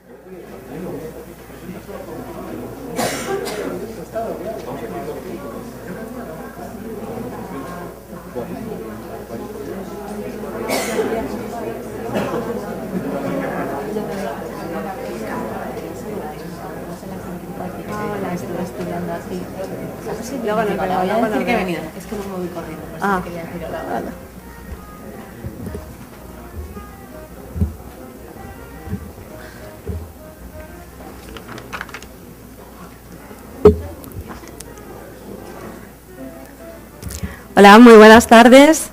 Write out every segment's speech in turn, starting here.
Hola, estoy estudiando aquí. Luego no, Vale, voy a decir que he veo. venido. Es que no me voy corriendo. Por eso Ah, te quería decir hola. vale. Hola, muy buenas tardes.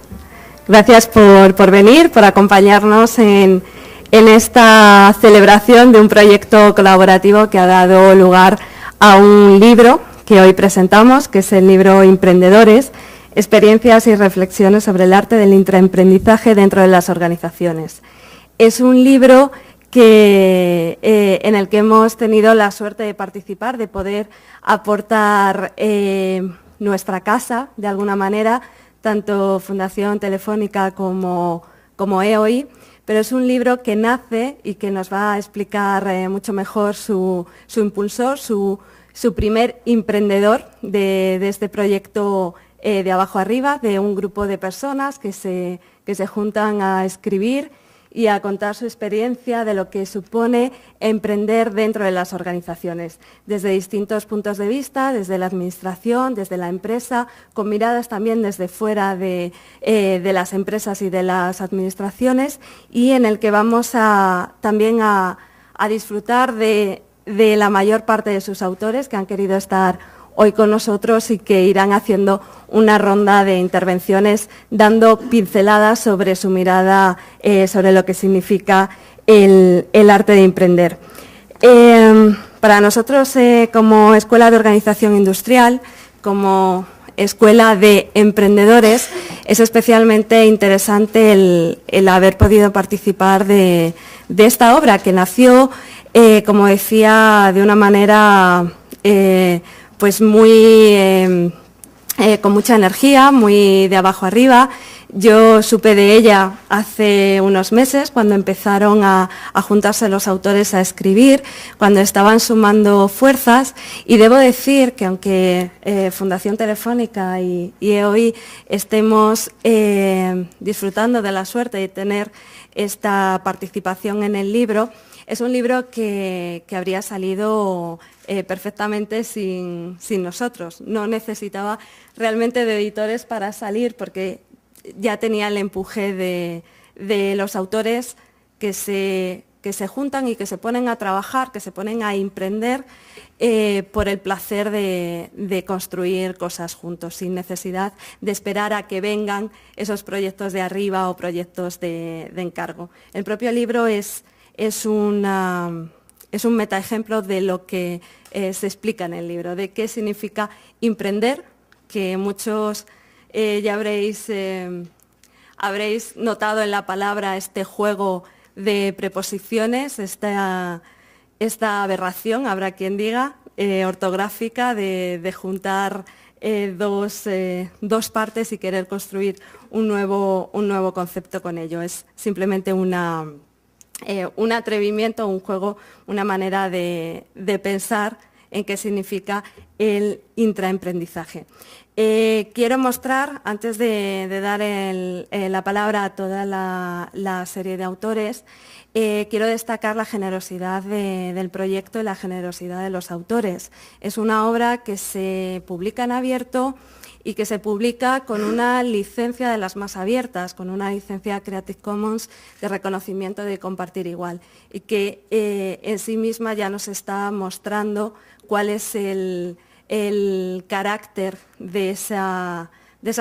Gracias por venir, por acompañarnos en esta celebración de un proyecto colaborativo que ha dado lugar a un libro que hoy presentamos, que es el libro Emprendedores, experiencias y reflexiones sobre el arte del intraemprendizaje dentro de las organizaciones. Es un libro en el que hemos tenido la suerte de participar, de poder aportar nuestra casa, de alguna manera, tanto Fundación Telefónica como EOI, pero es un libro que nace y que nos va a explicar mucho mejor su impulsor, su primer emprendedor de este proyecto de abajo arriba, de un grupo de personas que se juntan a escribir y a contar su experiencia de lo que supone emprender dentro de las organizaciones, desde distintos puntos de vista, desde la administración, desde la empresa, con miradas también desde fuera de las empresas y de las administraciones, y en el que vamos también a disfrutar de la mayor parte de sus autores que han querido estar hoy con nosotros y que irán haciendo una ronda de intervenciones dando pinceladas sobre su mirada sobre lo que significa el arte de emprender. Para nosotros, como Escuela de Organización Industrial, como Escuela de Emprendedores, es especialmente interesante el haber podido participar de esta obra que nació, como decía, de una manera pues muy con mucha energía, muy de abajo arriba. Yo supe de ella hace unos meses, cuando empezaron a juntarse los autores a escribir, cuando estaban sumando fuerzas, y debo decir que aunque Fundación Telefónica y EOI estemos disfrutando de la suerte de tener esta participación en el libro, es un libro que habría salido perfectamente sin nosotros. No necesitaba realmente de editores para salir, porque ya tenía el empuje de los autores que se juntan y que se ponen a trabajar, que se ponen a emprender por el placer de construir cosas juntos, sin necesidad de esperar a que vengan esos proyectos de arriba o proyectos de encargo. El propio libro es un metaejemplo de lo que se explica en el libro, de qué significa emprender, que muchos ya habréis notado en la palabra este juego de preposiciones, esta aberración, habrá quien diga, ortográfica de juntar dos partes y querer construir un nuevo concepto con ello. Es simplemente un atrevimiento, un juego, una manera de pensar en qué significa el intraemprendizaje. Quiero mostrar, antes de dar la palabra a toda la serie de autores, quiero destacar la generosidad del proyecto y la generosidad de los autores. Es una obra que se publica en abierto y que se publica con una licencia de las más abiertas, con una licencia Creative Commons de reconocimiento de compartir igual, y que en sí misma ya nos está mostrando cuál es el carácter de esa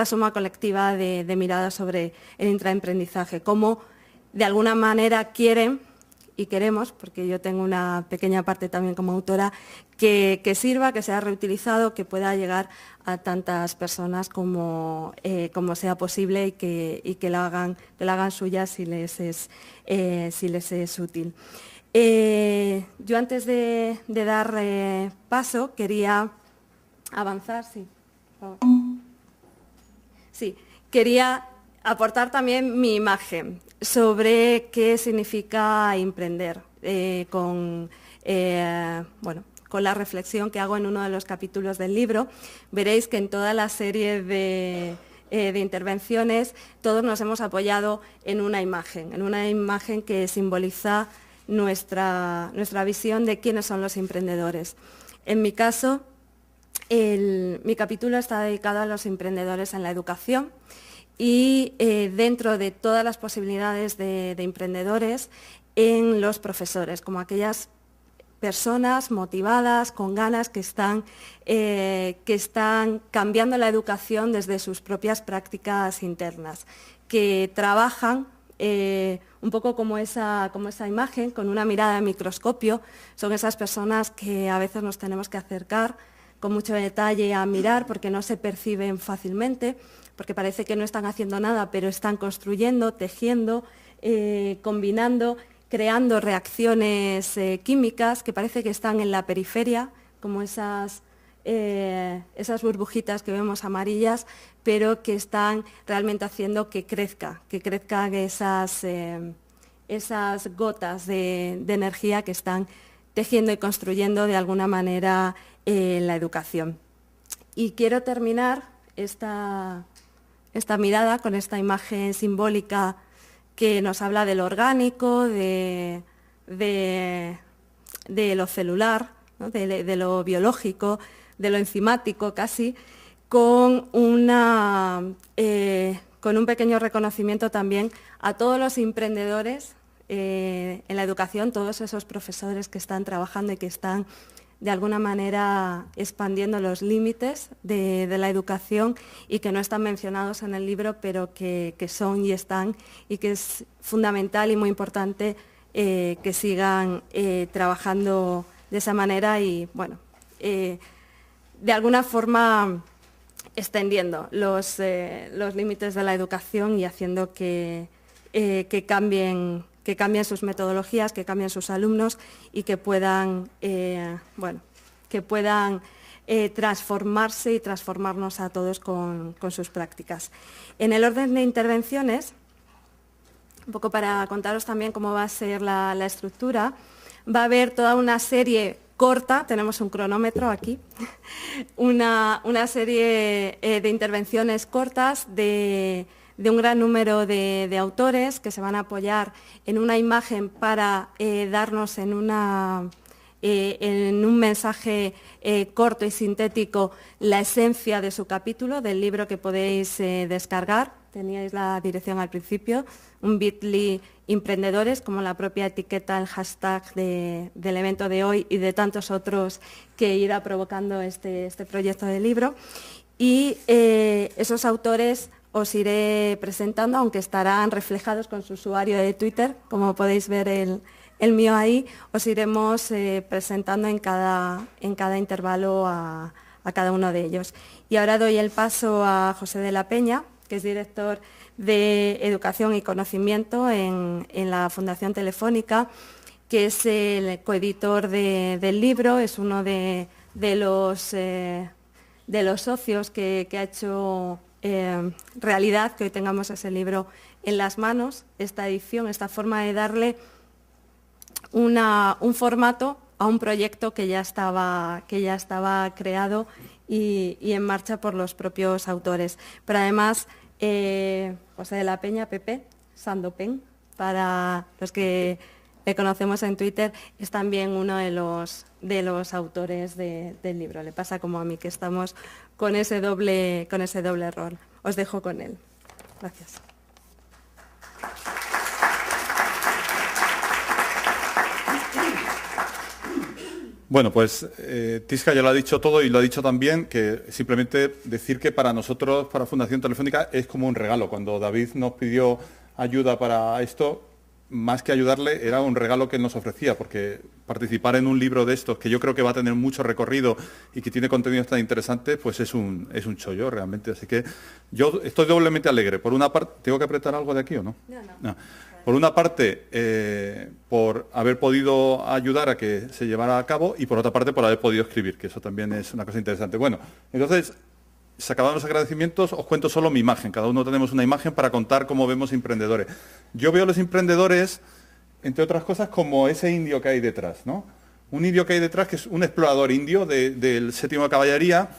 suma colectiva de miradas sobre el intraemprendizaje, cómo de alguna manera quieren y queremos, porque yo tengo una pequeña parte también como autora, que sirva, que sea reutilizado, que pueda llegar a tantas personas como sea posible y que la hagan suya si les es útil. Yo antes de dar paso quería avanzar, sí, por favor. Sí, quería aportar también mi imagen sobre qué significa emprender. bueno, con la reflexión que hago en uno de los capítulos del libro, veréis que en toda la serie de intervenciones todos nos hemos apoyado en una imagen que simboliza nuestra visión de quiénes son los emprendedores. En mi caso, mi capítulo está dedicado a los emprendedores en la educación y dentro de todas las posibilidades de emprendedores en los profesores, como aquellas personas motivadas, con ganas, que están cambiando la educación desde sus propias prácticas internas, que trabajan un poco como esa imagen, con una mirada de microscopio. Son esas personas que a veces nos tenemos que acercar con mucho detalle a mirar porque no se perciben fácilmente, porque parece que no están haciendo nada, pero están construyendo, tejiendo, combinando, creando reacciones químicas que parece que están en la periferia, como esas burbujitas que vemos amarillas, pero que están realmente haciendo que crezcan esas gotas de energía que están tejiendo y construyendo de alguna manera la educación. Y quiero terminar esta mirada con esta imagen simbólica que nos habla de lo orgánico, de lo celular, ¿no? de lo biológico, de lo enzimático casi, con un pequeño reconocimiento también a todos los emprendedores en la educación, todos esos profesores que están trabajando y que están de alguna manera expandiendo los límites de la educación y que no están mencionados en el libro, pero que son y están, y que es fundamental y muy importante que sigan trabajando de esa manera y, bueno, de alguna forma extendiendo los límites de la educación y haciendo que cambien sus metodologías, que cambien sus alumnos y que puedan, transformarse y transformarnos a todos con sus prácticas. En el orden de intervenciones, un poco para contaros también cómo va a ser la estructura, va a haber toda una serie corta, tenemos un cronómetro aquí, una serie de intervenciones cortas de un gran número de autores que se van a apoyar en una imagen para darnos en un mensaje corto y sintético la esencia de su capítulo, del libro que podéis descargar. Teníais la dirección al principio, un bit.ly emprendedores, como la propia etiqueta, el hashtag del evento de hoy y de tantos otros que irá provocando este proyecto de libro. Y esos autores os iré presentando, aunque estarán reflejados con su usuario de Twitter, como podéis ver el mío ahí, os iremos presentando en cada intervalo a cada uno de ellos. Y ahora doy el paso a José de la Peña, que es director de Educación y Conocimiento en la Fundación Telefónica, que es el coeditor del libro, es uno de los socios que ha hecho realidad que hoy tengamos ese libro en las manos, esta edición, esta forma de darle un formato a un proyecto que ya estaba creado y en marcha por los propios autores. Pero además, José de la Peña, Pepe, Sandopen, para los que le conocemos en Twitter, es también uno de los autores del libro. Le pasa como a mí, que estamos con ese doble rol. Os dejo con él. Gracias. Bueno, pues Tisca ya lo ha dicho todo y lo ha dicho también, que simplemente decir que para nosotros, para Fundación Telefónica, es como un regalo. Cuando David nos pidió ayuda para esto, más que ayudarle, era un regalo que él nos ofrecía, porque participar en un libro de estos, que yo creo que va a tener mucho recorrido y que tiene contenidos tan interesantes, pues es un chollo realmente. Así que yo estoy doblemente alegre. Por una parte, ¿tengo que apretar algo de aquí o no? No. Por una parte, por haber podido ayudar a que se llevara a cabo, y por otra parte, por haber podido escribir, que eso también es una cosa interesante. Bueno, entonces, se acaban los agradecimientos, os cuento solo mi imagen. Cada uno tenemos una imagen para contar cómo vemos emprendedores. Yo veo a los emprendedores entre otras cosas, como ese indio que hay detrás, ¿no? Un indio que hay detrás, que es un explorador indio del 7º de Caballería,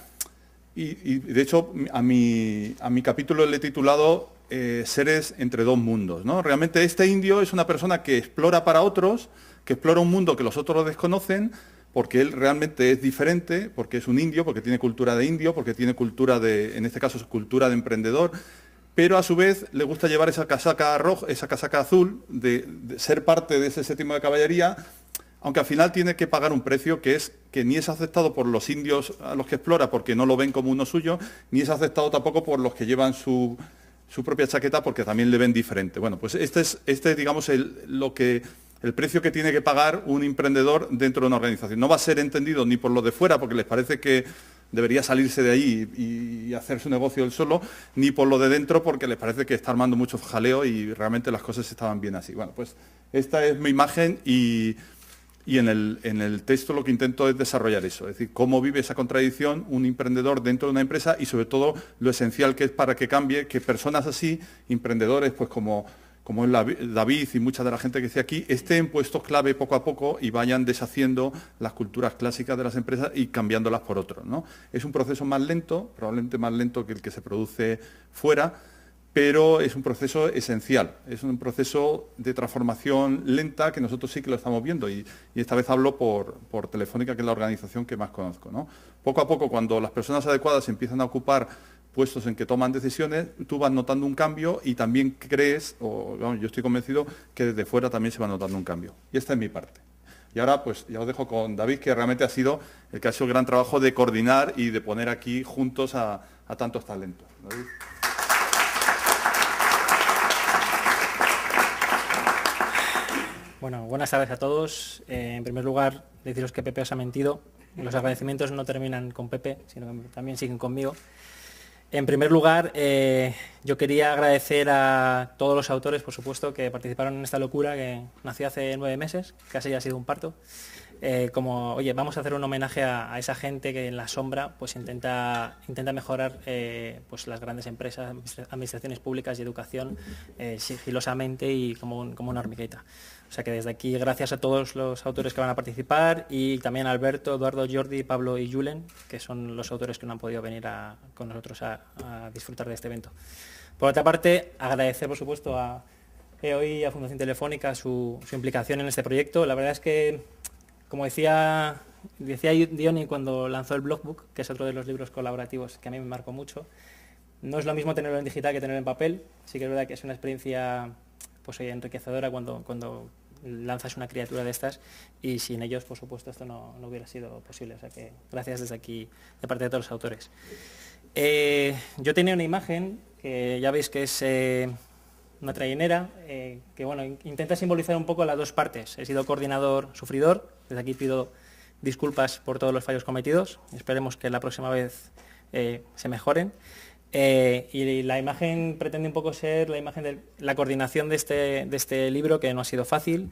y de hecho a mi capítulo le he titulado Seres entre dos mundos, ¿no? Realmente este indio es una persona que explora para otros, que explora un mundo que los otros desconocen, porque él realmente es diferente, porque es un indio, porque tiene cultura de indio, porque tiene cultura de, en este caso, cultura de emprendedor, pero a su vez le gusta llevar esa casaca roja, esa casaca azul, de ser parte de ese 7º de Caballería, aunque al final tiene que pagar un precio que es que ni es aceptado por los indios a los que explora porque no lo ven como uno suyo, ni es aceptado tampoco por los que llevan su propia chaqueta porque también le ven diferente. Bueno, pues este es digamos, el precio que tiene que pagar un emprendedor dentro de una organización. No va a ser entendido ni por los de fuera, porque les parece que debería salirse de ahí y hacer su negocio él solo, ni por lo de dentro, porque les parece que está armando mucho jaleo y realmente las cosas estaban bien así. Bueno, pues esta es mi imagen y en el texto lo que intento es desarrollar eso, es decir, cómo vive esa contradicción un emprendedor dentro de una empresa y sobre todo lo esencial que es para que cambie, que personas así, emprendedores pues como es David y mucha de la gente que esté aquí, estén puestos clave poco a poco y vayan deshaciendo las culturas clásicas de las empresas y cambiándolas por otros, ¿no? Es un proceso más lento, probablemente más lento que el que se produce fuera, pero es un proceso esencial, es un proceso de transformación lenta que nosotros sí que lo estamos viendo y esta vez hablo por Telefónica, que es la organización que más conozco, ¿no? Poco a poco, cuando las personas adecuadas empiezan a ocupar puestos en que toman decisiones, tú vas notando un cambio y también crees, yo estoy convencido que desde fuera también se va notando un cambio. Y esta es mi parte. Y ahora pues ya os dejo con David, que realmente ha sido el que ha hecho el gran trabajo de coordinar y de poner aquí juntos a tantos talentos. David. Bueno, buenas tardes a todos. En primer lugar, deciros que Pepe os ha mentido. Los agradecimientos no terminan con Pepe, sino que también siguen conmigo. En primer lugar, yo quería agradecer a todos los autores, por supuesto, que participaron en esta locura que nació hace 9 meses, casi ya ha sido un parto. Oye, vamos a hacer un homenaje a esa gente que en la sombra pues intenta mejorar pues las grandes empresas, administraciones públicas y educación sigilosamente y como una hormiguita. O sea que desde aquí, gracias a todos los autores que van a participar y también a Alberto, Eduardo, Jordi, Pablo y Julen, que son los autores que no han podido venir con nosotros a disfrutar de este evento. Por otra parte, agradecer, por supuesto, a EOI y a Fundación Telefónica su implicación en este proyecto. La verdad es que, como decía Diony cuando lanzó el Blogbook, que es otro de los libros colaborativos que a mí me marcó mucho, no es lo mismo tenerlo en digital que tenerlo en papel. Sí que es verdad que es una experiencia pues enriquecedora cuando lanzas una criatura de estas y sin ellos, por supuesto, esto no hubiera sido posible. O sea que gracias desde aquí de parte de todos los autores. Yo tenía una imagen que ya veis que es una trainera que bueno, intenta simbolizar un poco las dos partes. He sido coordinador sufridor, desde aquí pido disculpas por todos los fallos cometidos, esperemos que la próxima vez se mejoren. Y la imagen pretende un poco ser la imagen de la coordinación de este libro, que no ha sido fácil,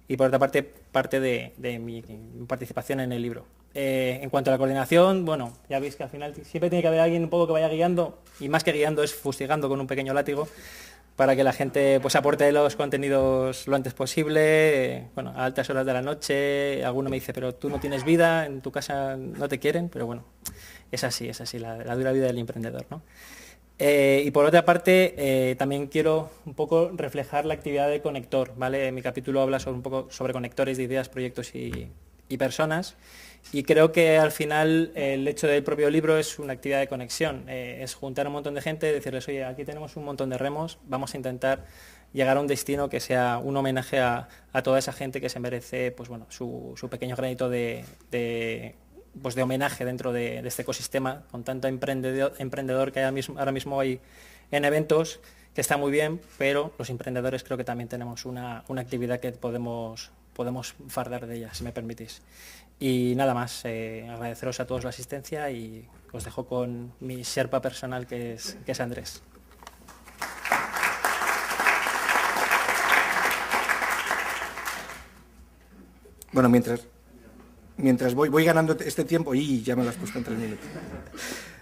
y por otra parte de mi participación en el libro. En cuanto a la coordinación, bueno, ya veis que al final siempre tiene que haber alguien un poco que vaya guiando, y más que guiando es fustigando con un pequeño látigo, para que la gente pues aporte los contenidos lo antes posible, bueno, a altas horas de la noche. Alguno me dice, pero tú no tienes vida, en tu casa no te quieren, pero bueno, es así, la dura vida del emprendedor, ¿no? Y por otra parte, también quiero un poco reflejar la actividad de conector, ¿vale? Mi capítulo habla un poco sobre conectores de ideas, proyectos y personas, y creo que al final el hecho del propio libro es una actividad de conexión, es juntar a un montón de gente, decirles, oye, aquí tenemos un montón de remos, vamos a intentar llegar a un destino que sea un homenaje a toda esa gente que se merece pues, bueno, su pequeño granito de homenaje dentro de este ecosistema, con tanto emprendedor que ahora mismo hay en eventos, que está muy bien, pero los emprendedores creo que también tenemos una actividad que podemos fardar de ella, si me permitís. Y nada más, agradeceros a todos la asistencia y os dejo con mi sherpa personal, que es Andrés. Bueno, mientras voy ganando este tiempo, y ya me lo has puesto en 3 minutos.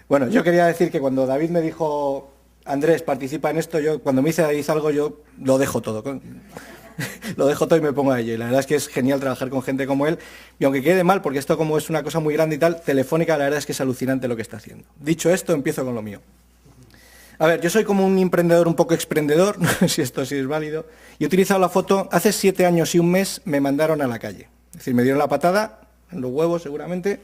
Bueno, yo quería decir que cuando David me dijo, Andrés, participa en esto, cuando me dice David algo, yo lo dejo todo. lo dejo todo y me pongo a ello. Y la verdad es que es genial trabajar con gente como él. Y aunque quede mal, porque esto como es una cosa muy grande y tal, Telefónica la verdad es que es alucinante lo que está haciendo. Dicho esto, empiezo con lo mío. A ver, yo soy como un emprendedor un poco exprendedor, no sé si esto sí es válido, y he utilizado la foto, hace 7 años y un mes me mandaron a la calle. Es decir, me dieron la patada, en los huevos seguramente.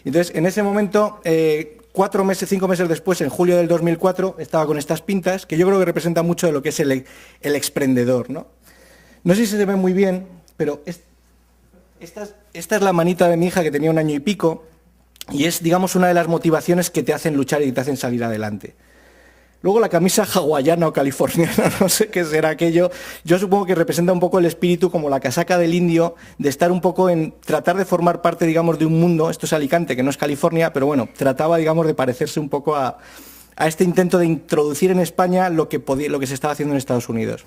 Entonces, en ese momento, 5 meses después, en julio del 2004, estaba con estas pintas, que yo creo que representan mucho de lo que es el exprendedor, ¿no? No sé si se ve muy bien, pero esta es la manita de mi hija, que tenía 1 año y pico, y es, digamos, una de las motivaciones que te hacen luchar y que te hacen salir adelante. Luego la camisa hawaiana o californiana, no sé qué será aquello, yo supongo que representa un poco el espíritu como la casaca del indio, de estar un poco en tratar de formar parte, digamos, de un mundo, esto es Alicante, que no es California, pero bueno, trataba, digamos, de parecerse un popoco a este intento de introducir en España lo que se estaba haciendo en Estados Unidos.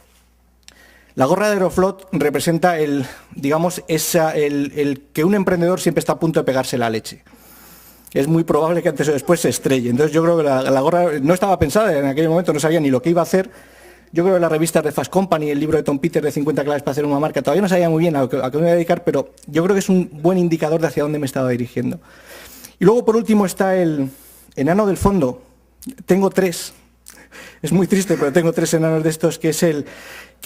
La gorra de Aeroflot representa el que un emprendedor siempre está a punto de pegarse la leche. Es muy probable que antes o después se estrelle. Entonces yo creo que la gorra no estaba pensada en aquel momento, no sabía ni lo que iba a hacer. Yo creo que las revistas de Fast Company, el libro de Tom Peters de 50 claves para hacer una marca, todavía no sabía muy bien a qué me voy a dedicar, pero yo creo que es un buen indicador de hacia dónde me estaba dirigiendo. Y luego, por último, está el enano del fondo. Tengo 3. Es muy triste, pero tengo 3 enanos de estos, que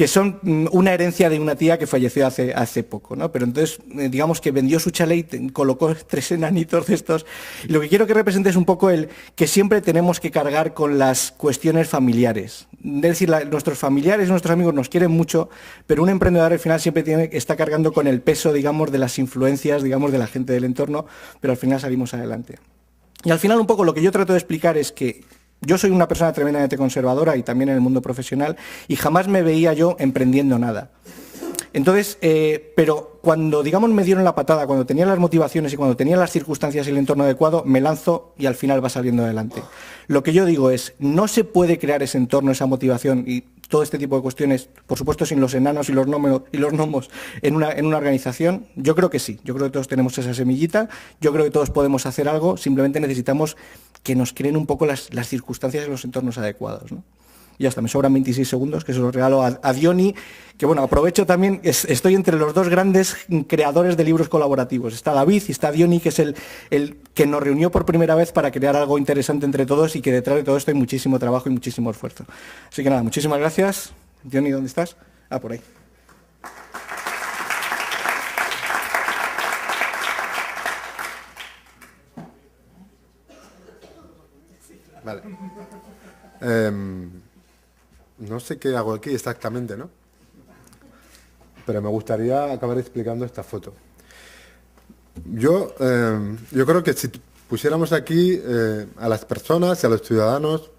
son una herencia de una tía que falleció hace poco, ¿no? Pero entonces, digamos que vendió su chalet y colocó 3 enanitos de estos. Y lo que quiero que represente es un poco que siempre tenemos que cargar con las cuestiones familiares. Es decir, nuestros familiares, nuestros amigos nos quieren mucho, pero un emprendedor al final siempre está cargando con el peso, digamos, de las influencias, digamos, de la gente del entorno, pero al final salimos adelante. Y al final un poco lo que yo trato de explicar es que yo soy una persona tremendamente conservadora y también en el mundo profesional, y jamás me veía yo emprendiendo nada. Entonces, pero cuando, digamos, me dieron la patada, cuando tenía las motivaciones y cuando tenía las circunstancias y el entorno adecuado, me lanzo y al final va saliendo adelante. Lo que yo digo es, no se puede crear ese entorno, esa motivación y todo este tipo de cuestiones, por supuesto sin los enanos y los gnomos en una organización. Yo creo que sí, yo creo que todos tenemos esa semillita, yo creo que todos podemos hacer algo, simplemente necesitamos que nos creen un poco las circunstancias y los entornos adecuados, ¿no? Y ya está, me sobran 26 segundos, que se los regalo a Diony, que bueno, aprovecho también, estoy entre los 2 grandes creadores de libros colaborativos. Está David y está Diony, que es el que nos reunió por primera vez para crear algo interesante entre todos, y que detrás de todo esto hay muchísimo trabajo y muchísimo esfuerzo. Así que nada, muchísimas gracias. Diony, ¿dónde estás? Ah, por ahí. Vale. No sé qué hago aquí exactamente, ¿no? Pero me gustaría acabar explicando esta foto. Yo creo que si pusiéramos aquí a las personas y a los ciudadanos,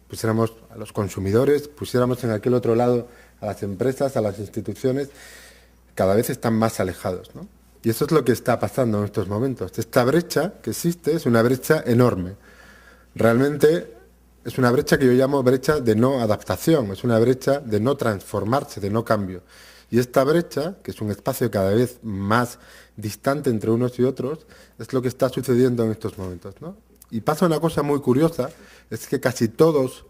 pusiéramos a los consumidores, pusiéramos en aquel otro lado a las empresas, a las instituciones, cada vez están más alejados, ¿no? Y eso es lo que está pasando en estos momentos. Esta brecha que existe es una brecha enorme. Realmente es una brecha que yo llamo brecha de no adaptación, es una brecha de no transformarse, de no cambio. Y esta brecha, que es un espacio cada vez más distante entre unos y otros, es lo que está sucediendo en estos momentos, ¿no? Y pasa una cosa muy curiosa, es que casi todos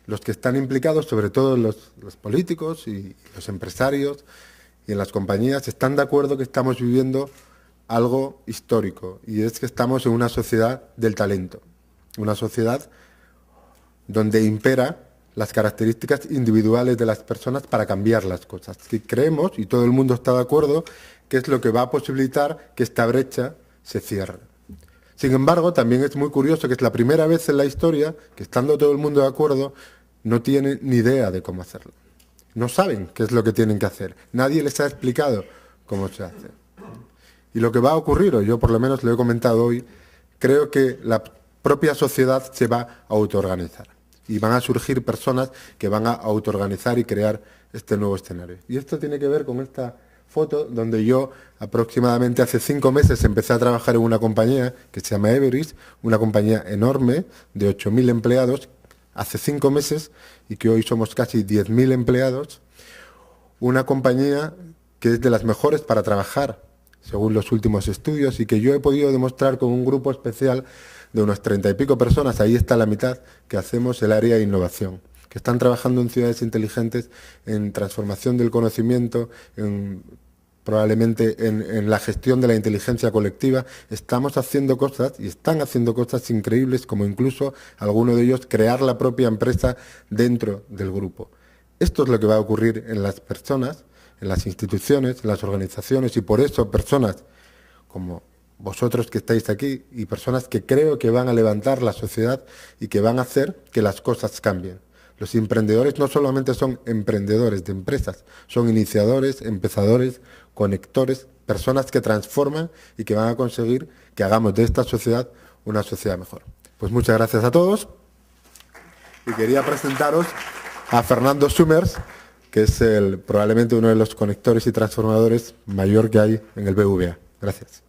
los que están implicados, sobre todo los políticos y los empresarios y en las compañías, están de acuerdo que estamos viviendo algo histórico, y es que estamos en una sociedad del talento, una sociedad donde impera las características individuales de las personas para cambiar las cosas. Y creemos, y todo el mundo está de acuerdo, que es lo que va a posibilitar que esta brecha se cierre. Sin embargo, también es muy curioso que es la primera vez en la historia que, estando todo el mundo de acuerdo, no tienen ni idea de cómo hacerlo. No saben qué es lo que tienen que hacer. Nadie les ha explicado cómo se hace. Y lo que va a ocurrir, o yo por lo menos lo he comentado hoy, creo que la propia sociedad se va a autoorganizar. Y van a surgir personas que van a autoorganizar y crear este nuevo escenario. Y esto tiene que ver con esta foto donde yo aproximadamente hace 5 meses empecé a trabajar en una compañía que se llama Everis, una compañía enorme de 8.000 empleados, hace 5 meses, y que hoy somos casi 10.000 empleados, una compañía que es de las mejores para trabajar, según los últimos estudios, y que yo he podido demostrar con un grupo especial de unos 30 y pico personas, ahí está la mitad, que hacemos el área de innovación. que están trabajando en ciudades inteligentes, en transformación del conocimiento, probablemente en la gestión de la inteligencia colectiva. Estamos haciendo cosas y están haciendo cosas increíbles, como incluso alguno de ellos crear la propia empresa dentro del grupo. Esto es lo que va a ocurrir en las personas, en las instituciones, en las organizaciones, y por eso personas como vosotros que estáis aquí y personas que creo que van a levantar la sociedad y que van a hacer que las cosas cambien. Los emprendedores no solamente son emprendedores de empresas, son iniciadores, empezadores, conectores, personas que transforman y que van a conseguir que hagamos de esta sociedad una sociedad mejor. Pues muchas gracias a todos y quería presentaros a Fernando Summers, que es probablemente uno de los conectores y transformadores mayor que hay en el BVA. Gracias.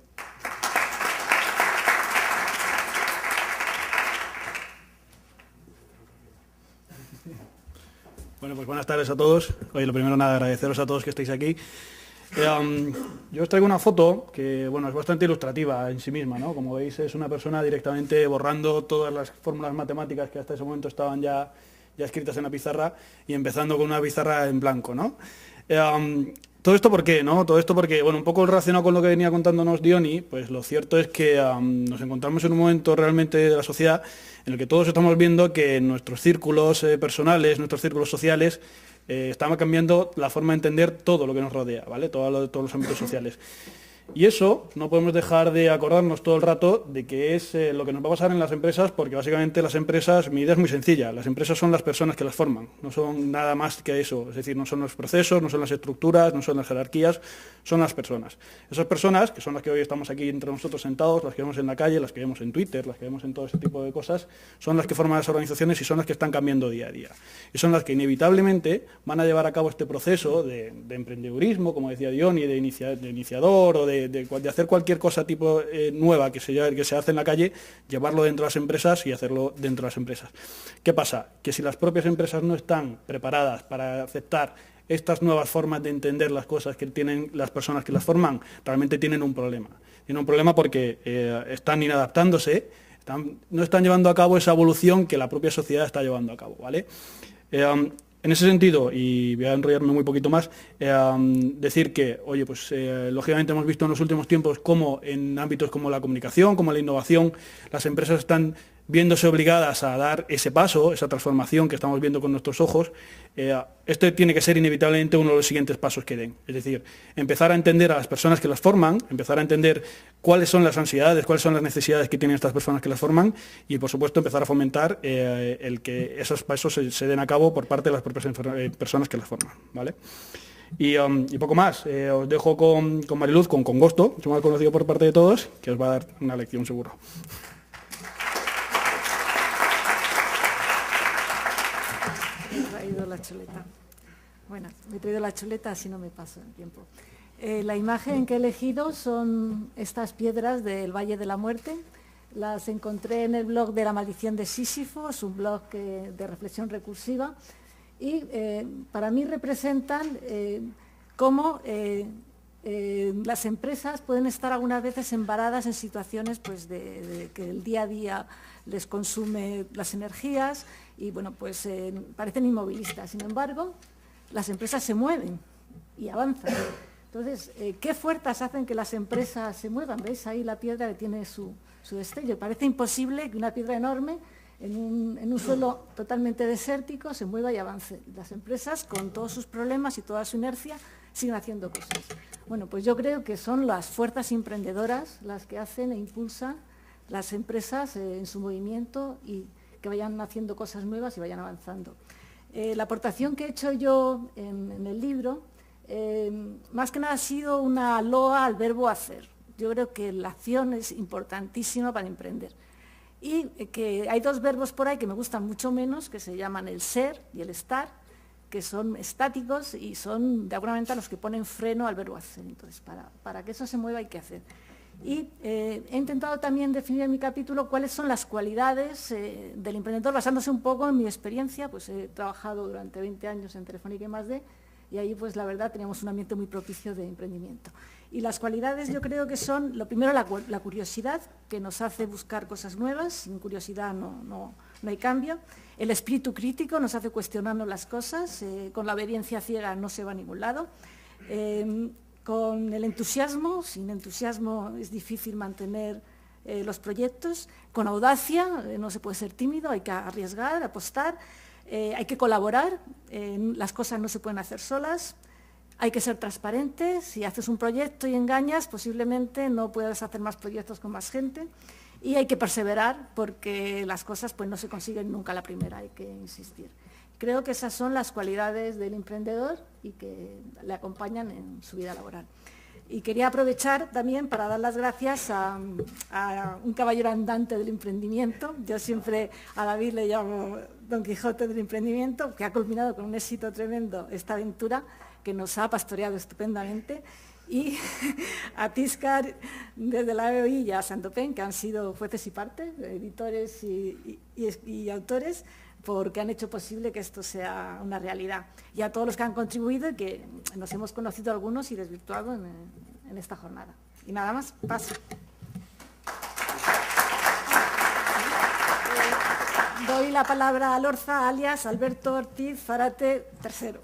Bueno, pues buenas tardes a todos. Oye, lo primero, nada, agradeceros a todos que estáis aquí. Yo os traigo una foto que, bueno, es bastante ilustrativa en sí misma, ¿no? Como veis, es una persona directamente borrando todas las fórmulas matemáticas que hasta ese momento estaban ya escritas en la pizarra y empezando con una pizarra en blanco, ¿no? ¿Todo esto por qué, no? Todo esto porque, bueno, un poco relacionado con lo que venía contándonos Diony, pues lo cierto es que nos encontramos en un momento realmente de la sociedad en el que todos estamos viendo que nuestros círculos personales, nuestros círculos sociales, están cambiando la forma de entender todo lo que nos rodea, ¿vale? Todos los ámbitos sociales. Y eso no podemos dejar de acordarnos todo el rato de que es lo que nos va a pasar en las empresas, porque básicamente las empresas, mi idea es muy sencilla, las empresas son las personas que las forman, no son nada más que eso, es decir, no son los procesos, no son las estructuras, no son las jerarquías, son las personas. Esas personas, que son las que hoy estamos aquí entre nosotros sentados, las que vemos en la calle, las que vemos en Twitter, las que vemos en todo ese tipo de cosas, son las que forman las organizaciones y son las que están cambiando día a día. Y son las que inevitablemente van a llevar a cabo este proceso de emprendedurismo, como decía Diony, de iniciador o de hacer cualquier cosa tipo nueva que se hace en la calle, llevarlo dentro de las empresas y hacerlo dentro de las empresas. ¿Qué pasa? Que si las propias empresas no están preparadas para aceptar estas nuevas formas de entender las cosas que tienen las personas que las forman, realmente tienen un problema. Tienen un problema porque están inadaptándose, no están llevando a cabo esa evolución que la propia sociedad está llevando a cabo, ¿vale? En ese sentido, y voy a enrollarme muy poquito más, decir que, oye, pues lógicamente hemos visto en los últimos tiempos cómo en ámbitos como la comunicación, como la innovación, las empresas están viéndose obligadas a dar ese paso, esa transformación que estamos viendo con nuestros ojos. Esto tiene que ser inevitablemente uno de los siguientes pasos que den. Es decir, empezar a entender a las personas que las forman, empezar a entender cuáles son las ansiedades, cuáles son las necesidades que tienen estas personas que las forman y, por supuesto, empezar a fomentar el que esos pasos se den a cabo por parte de las propias personas que las forman, ¿vale? Y poco más. Os dejo con Mariluz, con Congosto, mucho más conocido por parte de todos, que os va a dar una lección seguro. La chuleta. Bueno, me he traído la chuleta, así no me paso el tiempo. La imagen que he elegido son estas piedras del Valle de la Muerte. Las encontré en el blog de La Maldición de Sísifo, es un blog de reflexión recursiva, y para mí representan cómo las empresas pueden estar algunas veces embaradas en situaciones pues, de que el día a día les consume las energías y bueno, pues parecen inmovilistas. Sin embargo, las empresas se mueven y avanzan. Entonces, ¿qué fuerzas hacen que las empresas se muevan? ¿Veis ahí la piedra que tiene su destello? Parece imposible que una piedra enorme en un suelo totalmente desértico se mueva y avance. Las empresas, con todos sus problemas y toda su inercia, siguen haciendo cosas. Bueno, pues yo creo que son las fuerzas emprendedoras las que hacen e impulsan las empresas en su movimiento y que vayan haciendo cosas nuevas y vayan avanzando. La aportación que he hecho yo en el libro, más que nada ha sido una loa al verbo hacer. Yo creo que la acción es importantísima para emprender. Y que hay dos verbos por ahí que me gustan mucho menos, que se llaman el ser y el estar, que son estáticos y son de alguna manera los que ponen freno al verbo hacer. Entonces, para que eso se mueva hay que hacer. Y he intentado también definir en mi capítulo cuáles son las cualidades del emprendedor, basándose un poco en mi experiencia. Pues he trabajado durante 20 años en Telefónica y +D, y ahí pues la verdad teníamos un ambiente muy propicio de emprendimiento. Y las cualidades yo creo que son, lo primero, la curiosidad, que nos hace buscar cosas nuevas. Sin curiosidad no no hay cambio. El espíritu crítico nos hace cuestionarnos las cosas, con la obediencia ciega no se va a ningún lado. Con el entusiasmo, sin entusiasmo es difícil mantener los proyectos. Con audacia, no se puede ser tímido, hay que arriesgar, apostar, hay que colaborar, las cosas no se pueden hacer solas. Hay que ser transparente, si haces un proyecto y engañas, posiblemente no puedas hacer más proyectos con más gente. Y hay que perseverar porque las cosas pues, no se consiguen nunca a la primera, hay que insistir. Creo que esas son las cualidades del emprendedor y que le acompañan en su vida laboral. Y quería aprovechar también para dar las gracias a un caballero andante del emprendimiento. Yo siempre a David le llamo Don Quijote del emprendimiento, que ha culminado con un éxito tremendo esta aventura, que nos ha pastoreado estupendamente, y a Tiscar desde la EOI y a Santopen, que han sido jueces y partes, editores y autores, porque han hecho posible que esto sea una realidad. Y a todos los que han contribuido y que nos hemos conocido algunos y desvirtuado en esta jornada. Y nada más, paso. Doy la palabra a Lorza, alias Alberto Ortiz Zárate III.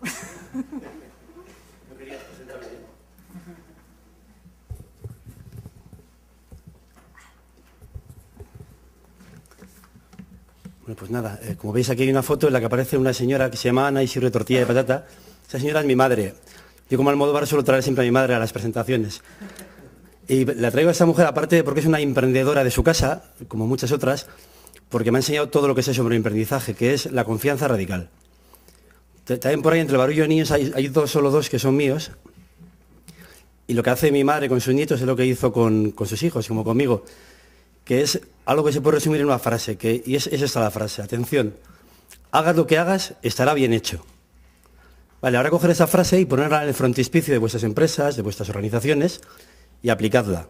Bueno, pues nada, como veis aquí hay una foto en la que aparece una señora que se llama Ana y sirve tortilla de patata. Esa señora es mi madre. Yo como Almodóvar suelo traer siempre a mi madre a las presentaciones. Y la traigo a esta mujer aparte porque es una emprendedora de su casa, como muchas otras, porque me ha enseñado todo lo que sé sobre el emprendizaje, que es la confianza radical. También por ahí entre el barullo de niños hay solo dos que son míos. Y lo que hace mi madre con sus nietos es lo que hizo con sus hijos, como conmigo, que es algo que se puede resumir en una frase, y es esta la frase, atención, hagas lo que hagas, estará bien hecho. Vale, ahora coger esa frase y ponerla en el frontispicio de vuestras empresas, de vuestras organizaciones, y aplicadla.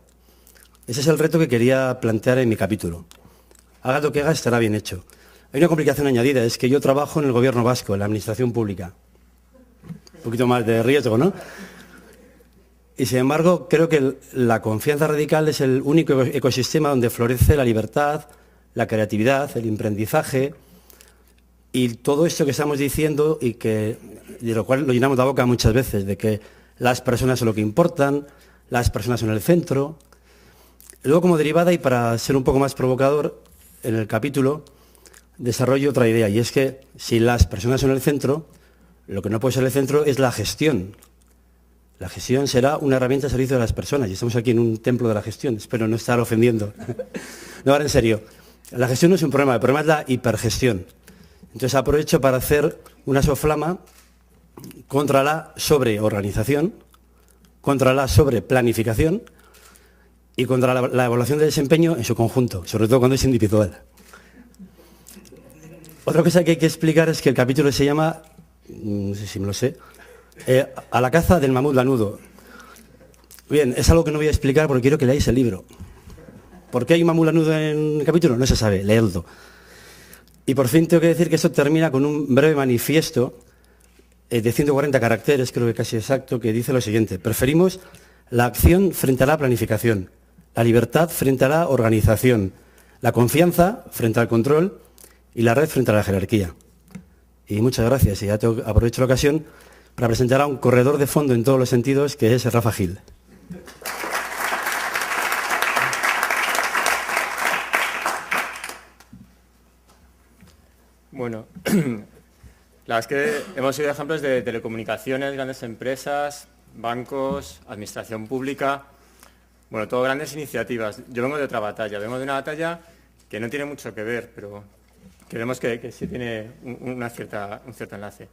Ese es el reto que quería plantear en mi capítulo. Hagas lo que hagas, estará bien hecho. Hay una complicación añadida, es que yo trabajo en el gobierno vasco, en la administración pública. Un poquito más de riesgo, ¿no? Y sin embargo, creo que la confianza radical es el único ecosistema donde florece la libertad, la creatividad, el emprendizaje y todo esto que estamos diciendo y que, de lo cual lo llenamos la boca muchas veces, de que las personas son lo que importan, las personas son el centro. Luego, como derivada y para ser un poco más provocador, en el capítulo desarrollo otra idea, y es que si las personas son el centro, lo que no puede ser el centro es la gestión. La gestión será una herramienta al servicio de las personas, y estamos aquí en un templo de la gestión, espero no estar ofendiendo. No, ahora en serio, la gestión no es un problema, el problema es la hipergestión. Entonces aprovecho para hacer una soflama contra la sobreorganización, contra la sobreplanificación y contra la evaluación de desempeño en su conjunto, sobre todo cuando es individual. Otra cosa que hay que explicar es que el capítulo se llama, no sé si me lo sé, a la caza del mamut lanudo. Bien, es algo que no voy a explicar porque quiero que leáis el libro. ¿Por qué hay un mamut lanudo en el capítulo? No se sabe, leedlo. Y por fin tengo que decir que esto termina con un breve manifiesto de 140 caracteres, creo que casi exacto, que dice lo siguiente: preferimos la acción frente a la planificación, la libertad frente a la organización, la confianza frente al control y la red frente a la jerarquía. Y muchas gracias, y ya aprovecho la ocasión para presentar a un corredor de fondo en todos los sentidos, que es Rafa Gil. Bueno, la verdad es que hemos sido ejemplos de telecomunicaciones, grandes empresas, bancos, administración pública, bueno, todo grandes iniciativas. Yo vengo de otra batalla, vengo de una batalla que no tiene mucho que ver, pero creemos que sí tiene un cierto enlace.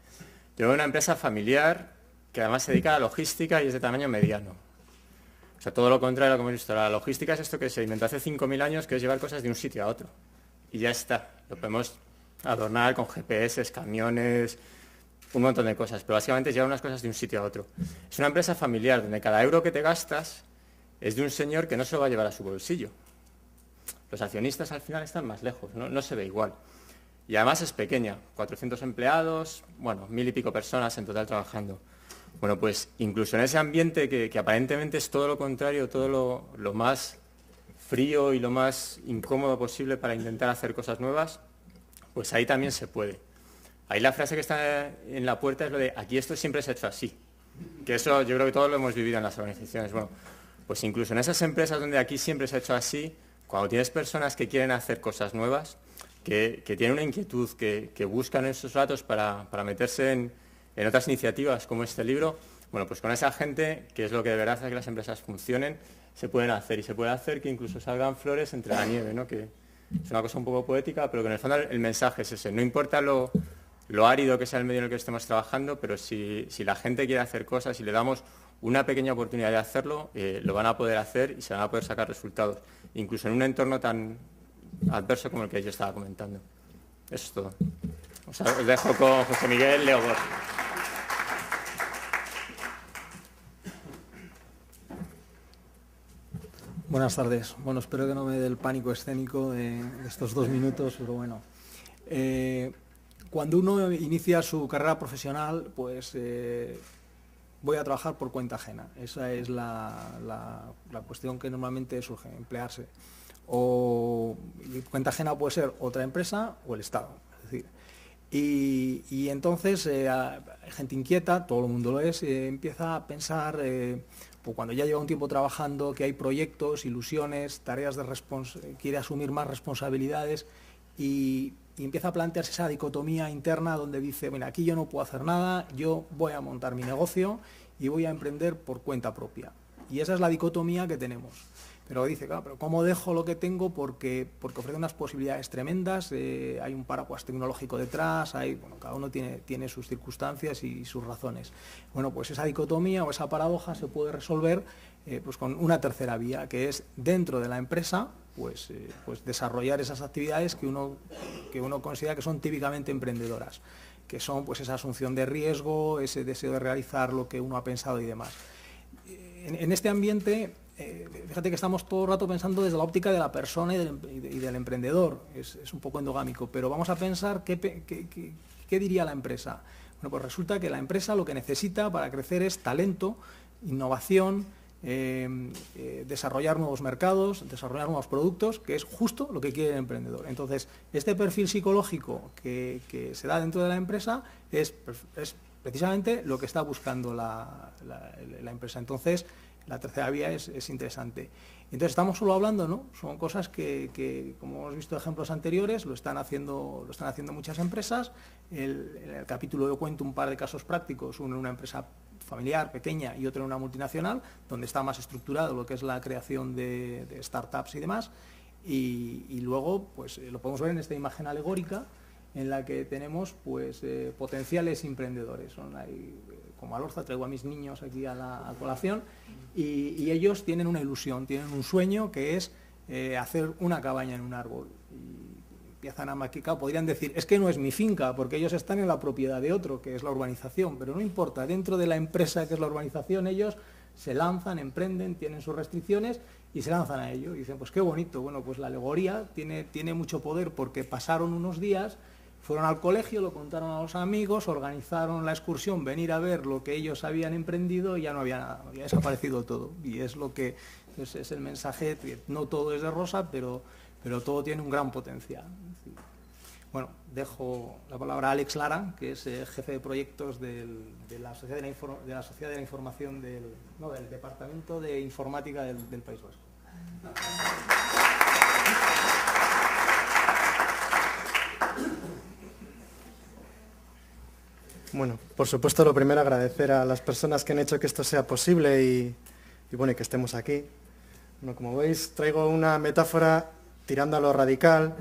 Yo vengo de una empresa familiar que además se dedica a la logística y es de tamaño mediano. O sea, todo lo contrario a lo que hemos visto. La logística es esto que se inventó hace 5.000 años, que es llevar cosas de un sitio a otro. Y ya está. Lo podemos adornar con GPS, camiones, un montón de cosas. Pero básicamente es llevar unas cosas de un sitio a otro. Es una empresa familiar donde cada euro que te gastas es de un señor que no se lo va a llevar a su bolsillo. Los accionistas al final están más lejos, no se ve igual. Y además es pequeña, 400 empleados, bueno, 1.000 y pico personas en total trabajando. Bueno, pues incluso en ese ambiente que aparentemente es todo lo contrario, todo lo más frío y lo más incómodo posible para intentar hacer cosas nuevas, pues ahí también se puede. Ahí la frase que está en la puerta es lo de aquí esto siempre se ha hecho así, que eso yo creo que todos lo hemos vivido en las organizaciones. Bueno, pues incluso en esas empresas donde aquí siempre se ha hecho así, cuando tienes personas que quieren hacer cosas nuevas, que tienen una inquietud, que buscan esos datos para meterse en otras iniciativas como este libro, bueno, pues con esa gente, que es lo que de verdad hace que las empresas funcionen, se pueden hacer, y se puede hacer que incluso salgan flores entre la nieve, ¿no? Que es una cosa un poco poética, pero que en el fondo el mensaje es ese. No importa lo árido que sea el medio en el que estemos trabajando, pero si la gente quiere hacer cosas y le damos una pequeña oportunidad de hacerlo, lo van a poder hacer y se van a poder sacar resultados, incluso en un entorno tan adverso como el que yo estaba comentando. Eso es todo. Os dejo con José Miguel Leobor. Buenas tardes. Bueno, espero que no me dé el pánico escénico de estos 2 minutos, pero bueno. Cuando uno inicia su carrera profesional, pues voy a trabajar por cuenta ajena. Esa es la cuestión que normalmente surge, emplearse. O cuenta ajena puede ser otra empresa o el Estado. Es decir, y entonces gente inquieta, todo el mundo lo es, empieza a pensar, pues cuando ya lleva un tiempo trabajando, que hay proyectos, ilusiones, tareas quiere asumir más responsabilidades y empieza a plantearse esa dicotomía interna donde dice, mira, aquí yo no puedo hacer nada, yo voy a montar mi negocio y voy a emprender por cuenta propia. Y esa es la dicotomía que tenemos. Pero dice, claro, pero ¿cómo dejo lo que tengo? Porque ofrece unas posibilidades tremendas, hay un paraguas tecnológico detrás, bueno, cada uno tiene sus circunstancias y sus razones. Bueno, pues esa dicotomía o esa paradoja se puede resolver pues con una tercera vía, que es dentro de la empresa, pues desarrollar esas actividades que uno considera que son típicamente emprendedoras, que son pues esa asunción de riesgo, ese deseo de realizar lo que uno ha pensado y demás. En este ambiente, fíjate que estamos todo el rato pensando desde la óptica de la persona y del emprendedor, es un poco endogámico, pero vamos a pensar qué diría la empresa. Bueno, pues resulta que la empresa lo que necesita para crecer es talento, innovación, desarrollar nuevos mercados, desarrollar nuevos productos, que es justo lo que quiere el emprendedor. Entonces, este perfil psicológico que se da dentro de la empresa es precisamente lo que está buscando la empresa. Entonces, la tercera vía es interesante. Entonces, estamos solo hablando, ¿no? Son cosas que, como hemos visto ejemplos anteriores, lo están haciendo muchas empresas. En el capítulo yo cuento un par de casos prácticos, uno en una empresa familiar, pequeña, y otro en una multinacional, donde está más estructurado lo que es la creación de startups y demás. Y luego, pues lo podemos ver en esta imagen alegórica, en la que tenemos pues potenciales emprendedores. Son ahí, como Alorza, traigo a mis niños aquí a colación, y ellos tienen una ilusión, tienen un sueño que es hacer una cabaña en un árbol. Y empiezan a maquicar, podrían decir, es que no es mi finca, porque ellos están en la propiedad de otro, que es la urbanización, pero no importa, dentro de la empresa que es la urbanización, ellos se lanzan, emprenden, tienen sus restricciones y se lanzan a ello. Y dicen, pues qué bonito. Bueno, pues la alegoría tiene mucho poder, porque pasaron unos días, fueron al colegio, lo contaron a los amigos, organizaron la excursión, venir a ver lo que ellos habían emprendido y ya no había nada, había desaparecido todo. Y es lo que es el mensaje, no todo es de rosa, pero todo tiene un gran potencial. Bueno, dejo la palabra a Alex Lara, que es jefe de proyectos de la Sociedad de la Información del Departamento de Informática del País Vasco. Bueno, por supuesto, lo primero agradecer a las personas que han hecho que esto sea posible y bueno, y que estemos aquí. Bueno, como veis, traigo una metáfora tirando a lo radical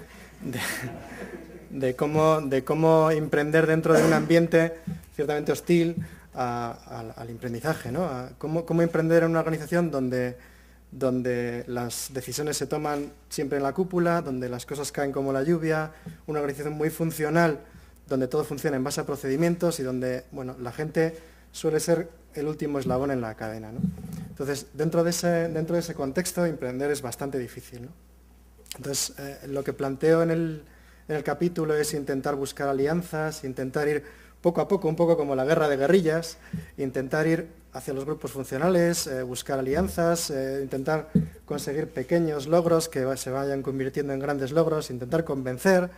de cómo emprender dentro de un ambiente ciertamente hostil al emprendizaje, ¿no? Cómo emprender en una organización donde las decisiones se toman siempre en la cúpula, donde las cosas caen como la lluvia, una organización muy funcional, donde todo funciona en base a procedimientos y donde, bueno, la gente suele ser el último eslabón en la cadena, ¿no? Entonces, dentro de ese contexto, emprender es bastante difícil, ¿no? Entonces, lo que planteo en el capítulo es intentar buscar alianzas, intentar ir poco a poco, un poco como la guerra de guerrillas, intentar ir hacia los grupos funcionales, buscar alianzas, intentar conseguir pequeños logros que se vayan convirtiendo en grandes logros, intentar convencer.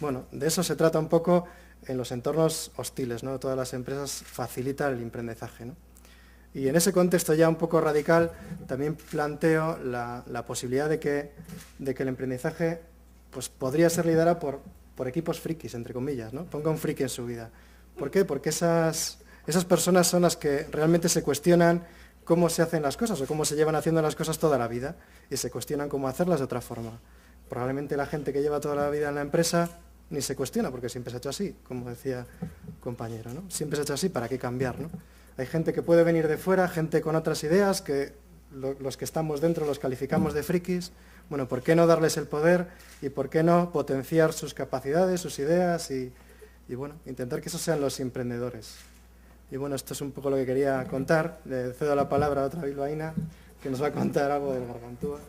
Bueno, de eso se trata un poco en los entornos hostiles, ¿no? Todas las empresas facilitan el emprendizaje, ¿no? Y en ese contexto ya un poco radical también planteo la posibilidad de que el emprendizaje pues, podría ser liderado por equipos frikis, entre comillas, ¿no? Ponga un friki en su vida. ¿Por qué? Porque esas personas son las que realmente se cuestionan cómo se hacen las cosas o cómo se llevan haciendo las cosas toda la vida y se cuestionan cómo hacerlas de otra forma. Probablemente la gente que lleva toda la vida en la empresa ni se cuestiona porque siempre se ha hecho así, como decía el compañero, ¿no? Siempre se ha hecho así, ¿para qué cambiar, no? Hay gente que puede venir de fuera, gente con otras ideas, que los que estamos dentro los calificamos de frikis. Bueno, ¿por qué no darles el poder y por qué no potenciar sus capacidades, sus ideas y bueno, intentar que esos sean los emprendedores? Y bueno, esto es un poco lo que quería contar. Le cedo la palabra a otra bilbaína que nos va a contar algo del Gargantúa.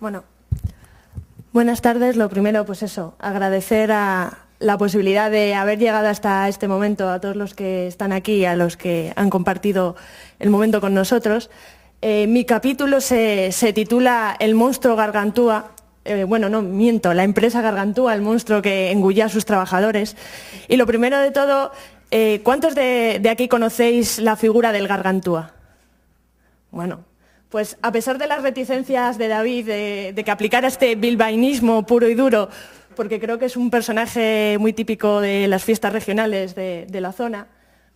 Bueno, buenas tardes. Lo primero, pues eso, agradecer a la posibilidad de haber llegado hasta este momento a todos los que están aquí, a los que han compartido el momento con nosotros. Mi capítulo se titula El monstruo Gargantúa. Bueno, no, miento, la empresa Gargantúa, el monstruo que engullía a sus trabajadores. Y lo primero de todo, ¿cuántos de aquí conocéis la figura del Gargantúa? Bueno, pues a pesar de las reticencias de David de que aplicara este bilbaínismo puro y duro, porque creo que es un personaje muy típico de las fiestas regionales de la zona,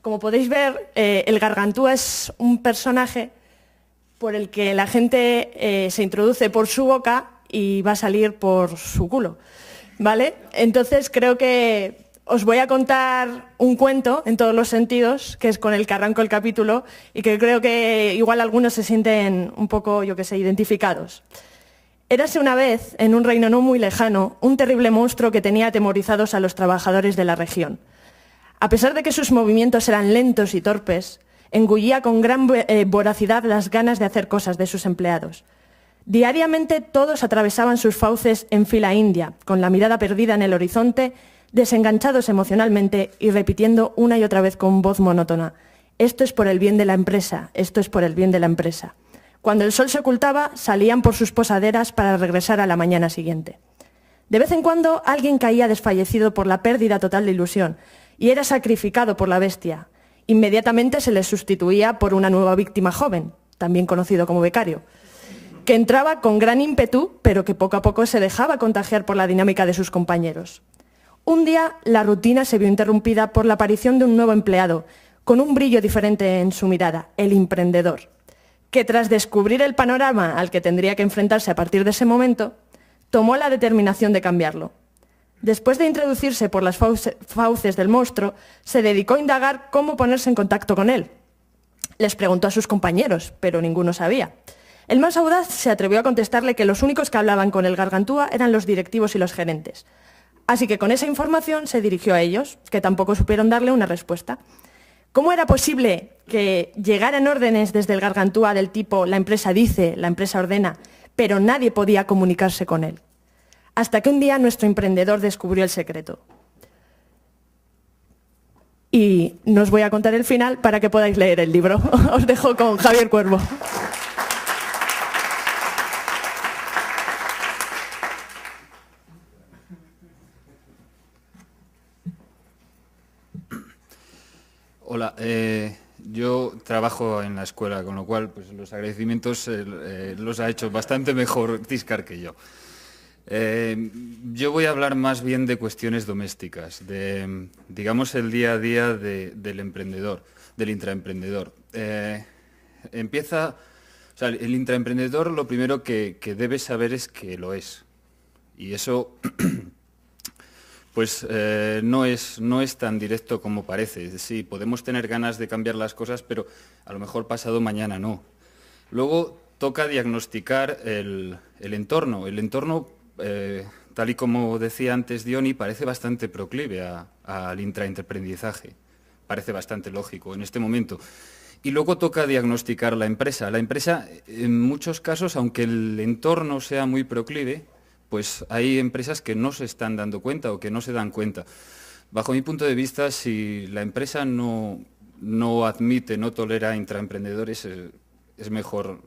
como podéis ver, el Gargantúa es un personaje por el que la gente se introduce por su boca y va a salir por su culo, ¿vale? Entonces creo que os voy a contar un cuento en todos los sentidos, que es con el que arranco el capítulo y que creo que igual algunos se sienten un poco, yo qué sé, identificados. Érase una vez, en un reino no muy lejano, un terrible monstruo que tenía atemorizados a los trabajadores de la región. A pesar de que sus movimientos eran lentos y torpes, engullía con gran voracidad las ganas de hacer cosas de sus empleados. Diariamente todos atravesaban sus fauces en fila india, con la mirada perdida en el horizonte, desenganchados emocionalmente y repitiendo una y otra vez con voz monótona: esto es por el bien de la empresa, esto es por el bien de la empresa. Cuando el sol se ocultaba, salían por sus posaderas para regresar a la mañana siguiente. De vez en cuando alguien caía desfallecido por la pérdida total de ilusión y era sacrificado por la bestia. Inmediatamente se les sustituía por una nueva víctima joven, también conocido como becario, que entraba con gran ímpetu, pero que poco a poco se dejaba contagiar por la dinámica de sus compañeros. Un día la rutina se vio interrumpida por la aparición de un nuevo empleado, con un brillo diferente en su mirada, el emprendedor, que tras descubrir el panorama al que tendría que enfrentarse a partir de ese momento, tomó la determinación de cambiarlo. Después de introducirse por las fauces del monstruo, se dedicó a indagar cómo ponerse en contacto con él. Les preguntó a sus compañeros, pero ninguno sabía. El más audaz se atrevió a contestarle que los únicos que hablaban con el Gargantúa eran los directivos y los gerentes. Así que con esa información se dirigió a ellos, que tampoco supieron darle una respuesta. ¿Cómo era posible que llegaran órdenes desde el Gargantúa del tipo la empresa dice, la empresa ordena, pero nadie podía comunicarse con él? Hasta que un día nuestro emprendedor descubrió el secreto. Y no os voy a contar el final para que podáis leer el libro. Os dejo con Javier Cuervo. Hola, yo trabajo en la escuela, con lo cual pues, los agradecimientos los ha hecho bastante mejor Tíscar que yo. Yo voy a hablar más bien de cuestiones domésticas, de, digamos, el día a día del emprendedor, del intraemprendedor. El intraemprendedor lo primero que debe saber es que lo es. Y eso pues no es tan directo como parece. Sí, podemos tener ganas de cambiar las cosas, pero a lo mejor pasado mañana no. Luego toca diagnosticar el entorno. El entorno, tal y como decía antes Diony, parece bastante proclive al intraemprendizaje. Parece bastante lógico en este momento. Y luego toca diagnosticar la empresa. La empresa, en muchos casos, aunque el entorno sea muy proclive, pues hay empresas que no se están dando cuenta o que no se dan cuenta. Bajo mi punto de vista, si la empresa no no admite, no tolera intraemprendedores, es mejor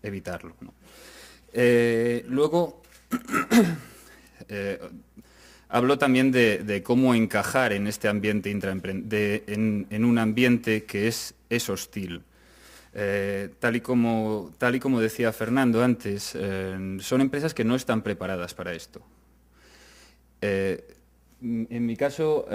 evitarlo, ¿no? Luego, hablo también de cómo encajar en este ambiente en un ambiente que es hostil. Tal y como decía Fernando antes, son empresas que no están preparadas para esto. En mi caso,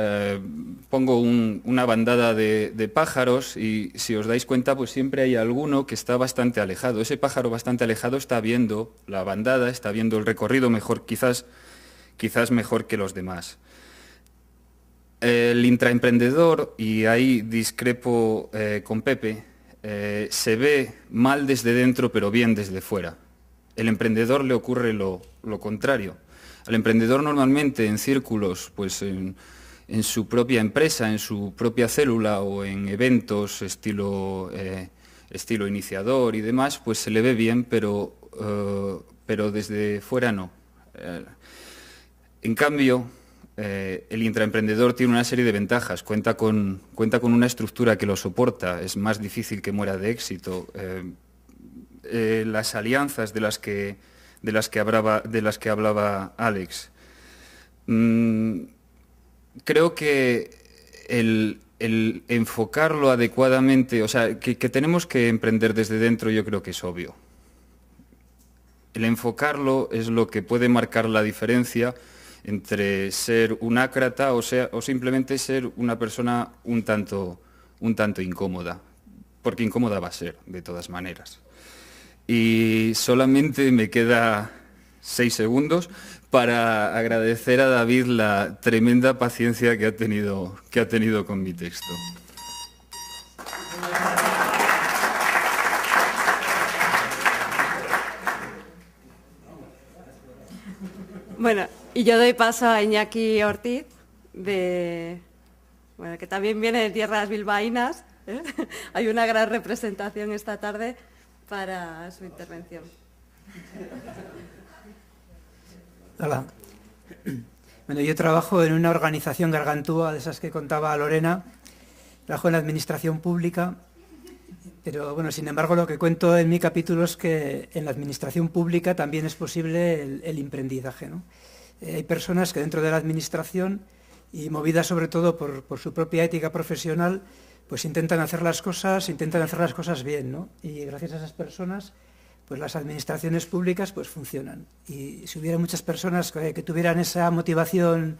pongo una bandada de pájaros y si os dais cuenta, pues siempre hay alguno que está bastante alejado. Ese pájaro bastante alejado está viendo la bandada, está viendo el recorrido mejor, quizás mejor que los demás. El intraemprendedor, y ahí discrepo con Pepe, se ve mal desde dentro pero bien desde fuera. El emprendedor le ocurre lo contrario. Al emprendedor normalmente en círculos, pues en su propia empresa, en su propia célula o en eventos estilo iniciador y demás, pues se le ve bien, pero desde fuera no. En cambio, el intraemprendedor tiene una serie de ventajas, cuenta con una estructura que lo soporta, es más difícil que muera de éxito. Las alianzas de las que hablaba Alex. Creo que el enfocarlo adecuadamente, o sea, que tenemos que emprender desde dentro, yo creo que es obvio. El enfocarlo es lo que puede marcar la diferencia entre ser un ácrata o simplemente ser una persona un tanto incómoda, porque incómoda va a ser, de todas maneras. Y solamente me queda 6 segundos para agradecer a David la tremenda paciencia que ha tenido con mi texto. Bueno, y yo doy paso a Iñaki Ortiz, que también viene de tierras bilbaínas, ¿eh? Hay una gran representación esta tarde para su intervención. Hola. Bueno, yo trabajo en una organización gargantúa, de esas que contaba Lorena. Trabajo en la administración pública, pero bueno, sin embargo, lo que cuento en mi capítulo es que en la administración pública también es posible el emprendizaje, ¿no? Hay personas que dentro de la administración, y movidas sobre todo por su propia ética profesional, pues intentan hacer las cosas bien, ¿no? Y gracias a esas personas, pues las administraciones públicas pues funcionan. Y si hubiera muchas personas que tuvieran esa motivación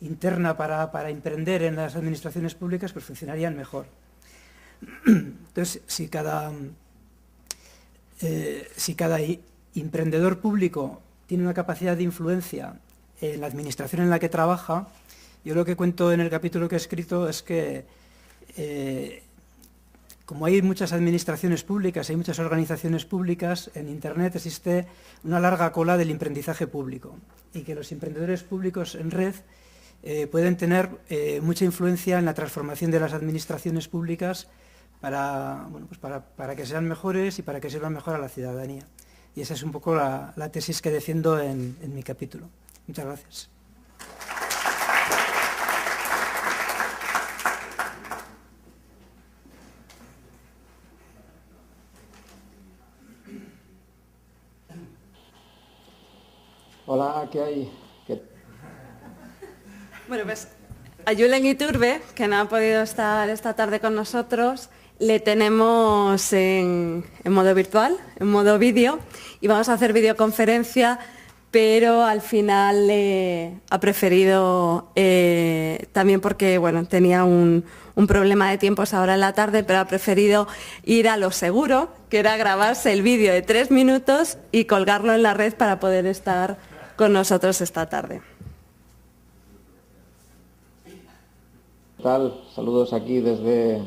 interna para emprender en las administraciones públicas, pues funcionarían mejor. Entonces, si cada emprendedor público tiene una capacidad de influencia en la administración en la que trabaja, yo lo que cuento en el capítulo que he escrito es que como hay muchas administraciones públicas, hay muchas organizaciones públicas, en Internet existe una larga cola del emprendizaje público y que los emprendedores públicos en red pueden tener mucha influencia en la transformación de las administraciones públicas para que sean mejores y para que sirvan mejor a la ciudadanía. Y esa es un poco la tesis que defiendo en mi capítulo. Muchas gracias. Hola, ¿qué hay? Bueno, pues a Julen Iturbe, que no ha podido estar esta tarde con nosotros, le tenemos en modo virtual, en modo vídeo, y vamos a hacer videoconferencia, pero al final ha preferido, también porque bueno, tenía un problema de tiempos ahora en la tarde, pero ha preferido ir a lo seguro, que era grabarse el vídeo de 3 minutos y colgarlo en la red para poder estar con nosotros esta tarde. ¿Qué tal? Saludos aquí desde...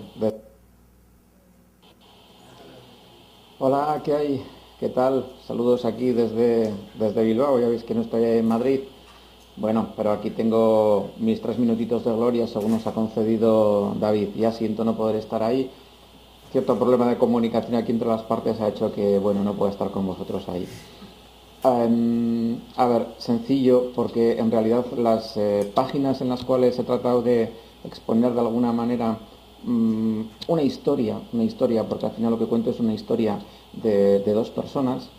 Hola, ¿qué hay? ¿Qué tal? Saludos aquí desde Bilbao, ya veis que no estoy en Madrid. Bueno, pero aquí tengo mis 3 minutitos de gloria según nos ha concedido David. Ya siento no poder estar ahí. Cierto problema de comunicación aquí entre las partes ha hecho que, bueno, no pueda estar con vosotros ahí. A ver, sencillo, porque en realidad las páginas en las cuales he tratado de exponer de alguna manera una historia, porque al final lo que cuento es una historia de dos personas,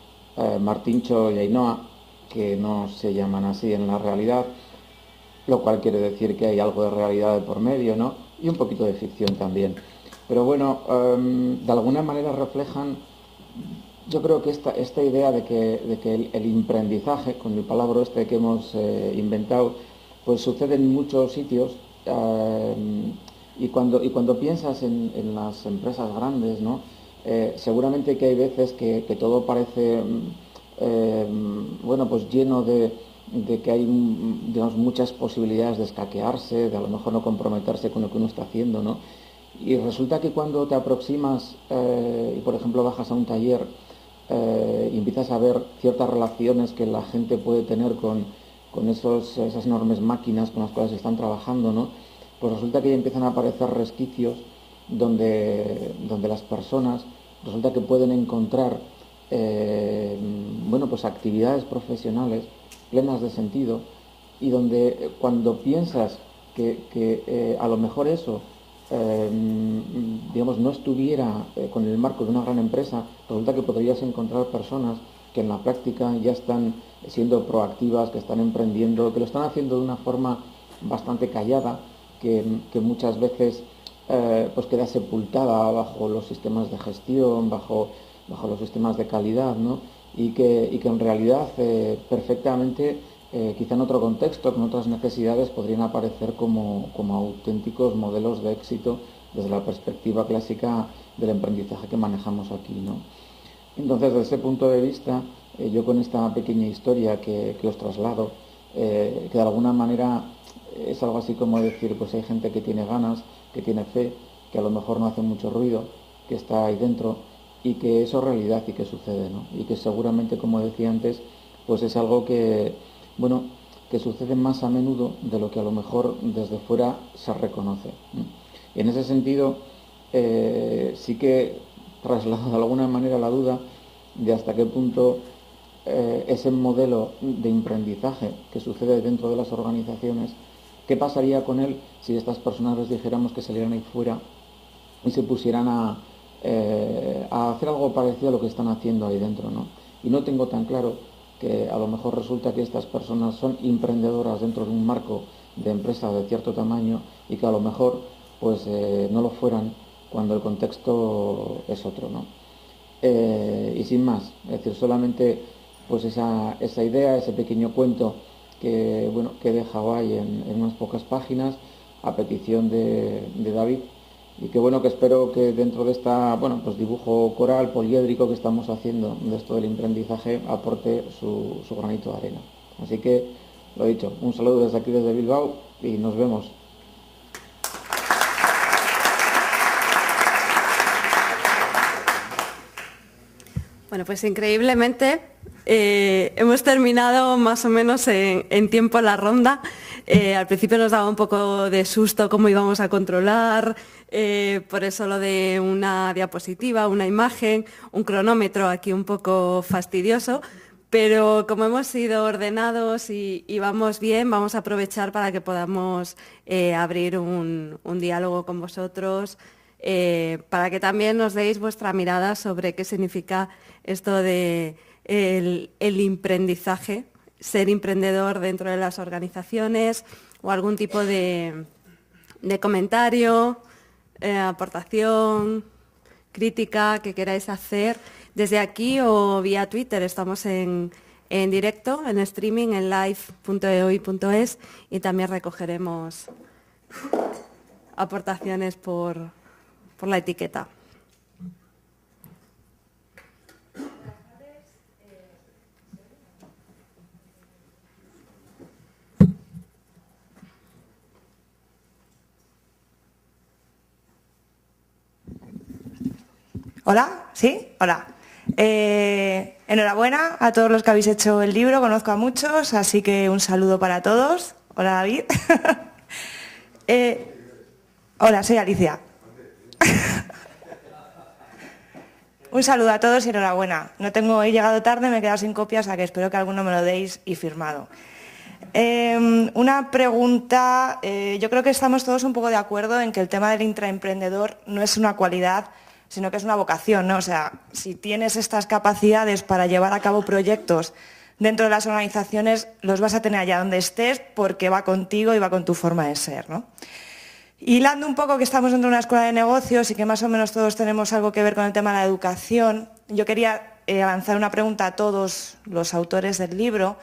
Martíncho y Ainhoa, que no se llaman así en la realidad, lo cual quiere decir que hay algo de realidad de por medio, ¿no? Y un poquito de ficción también. Pero bueno, de alguna manera reflejan, yo creo que esta idea de que el emprendizaje, con el palabra que hemos inventado, pues sucede en muchos sitios, y cuando piensas en las empresas grandes, ¿no? Seguramente que hay veces que todo parece bueno, pues lleno de que hay, digamos, muchas posibilidades de escaquearse, de a lo mejor no comprometerse con lo que uno está haciendo, ¿no? Y resulta que cuando te aproximas y por ejemplo bajas a un taller y empiezas a ver ciertas relaciones que la gente puede tener con esas enormes máquinas con las cuales están trabajando, ¿no? Pues resulta que ya empiezan a aparecer resquicios donde las personas resulta que pueden encontrar bueno, pues actividades profesionales plenas de sentido, y donde cuando piensas que a lo mejor eso digamos, no estuviera con el marco de una gran empresa, resulta que podrías encontrar personas que en la práctica ya están siendo proactivas, que están emprendiendo, que lo están haciendo de una forma bastante callada, que muchas veces pues queda sepultada bajo los sistemas de gestión, bajo los sistemas de calidad, ¿no? Y que en realidad perfectamente, quizá en otro contexto, con otras necesidades, podrían aparecer como auténticos modelos de éxito desde la perspectiva clásica del aprendizaje que manejamos aquí, ¿no? Entonces, desde ese punto de vista, yo con esta pequeña historia que os traslado, que de alguna manera es algo así como decir, pues hay gente que tiene ganas, que tiene fe, que a lo mejor no hace mucho ruido, que está ahí dentro, y que eso es realidad y que sucede, ¿no? Y que seguramente, como decía antes, pues es algo que, bueno, que sucede más a menudo de lo que a lo mejor desde fuera se reconoce, ¿no? Y en ese sentido, sí que traslado de alguna manera la duda de hasta qué punto ese modelo de emprendizaje que sucede dentro de las organizaciones, qué pasaría con él si estas personas les dijéramos que salieran ahí fuera y se pusieran a hacer algo parecido a lo que están haciendo ahí dentro, ¿no? Y no tengo tan claro que a lo mejor resulta que estas personas son emprendedoras dentro de un marco de empresa de cierto tamaño, y que a lo mejor pues no lo fueran cuando el contexto es otro, ¿no? Y sin más, es decir, solamente pues esa idea, ese pequeño cuento que, bueno, que he dejado ahí en unas pocas páginas a petición de David, y que bueno, que espero que dentro de esta, bueno, pues dibujo coral poliédrico que estamos haciendo de esto del emprendizaje aporte su granito de arena. Así que, lo dicho, un saludo desde aquí, desde Bilbao, y nos vemos. Bueno, pues increíblemente hemos terminado más o menos en tiempo la ronda. Al principio nos daba un poco de susto cómo íbamos a controlar, por eso lo de una diapositiva, una imagen, un cronómetro aquí un poco fastidioso, pero como hemos sido ordenados y vamos bien, vamos a aprovechar para que podamos abrir un diálogo con vosotros, para que también nos deis vuestra mirada sobre qué significa esto de el emprendizaje, ser emprendedor dentro de las organizaciones, o algún tipo de comentario, aportación, crítica que queráis hacer desde aquí o vía Twitter. Estamos en directo, en streaming, en live.eoi.es, y también recogeremos aportaciones por la etiqueta. Hola, ¿sí? Hola. Enhorabuena a todos los que habéis hecho el libro, conozco a muchos, así que un saludo para todos. Hola, David. Hola, soy Alicia. Un saludo a todos y enhorabuena. He llegado tarde, me he quedado sin copia, o sea que espero que alguno me lo deis y firmado. Una pregunta, yo creo que estamos todos un poco de acuerdo en que el tema del intraemprendedor no es una cualidad, sino que es una vocación, ¿no? O sea, si tienes estas capacidades para llevar a cabo proyectos dentro de las organizaciones, los vas a tener allá donde estés porque va contigo y va con tu forma de ser, ¿no? Hilando un poco que estamos dentro de una escuela de negocios y que más o menos todos tenemos algo que ver con el tema de la educación, yo quería lanzar una pregunta a todos los autores del libro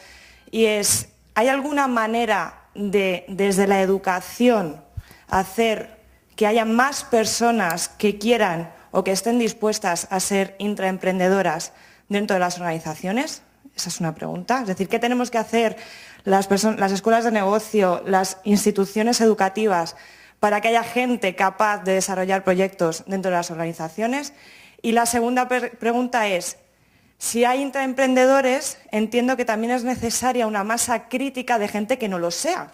y es, ¿hay alguna manera de, desde la educación, hacer que haya más personas que quieran o que estén dispuestas a ser intraemprendedoras dentro de las organizaciones? Esa es una pregunta. Es decir, ¿qué tenemos que hacer las escuelas de negocio, las instituciones educativas, para que haya gente capaz de desarrollar proyectos dentro de las organizaciones? Y la segunda pregunta es, si hay intraemprendedores, entiendo que también es necesaria una masa crítica de gente que no lo sea,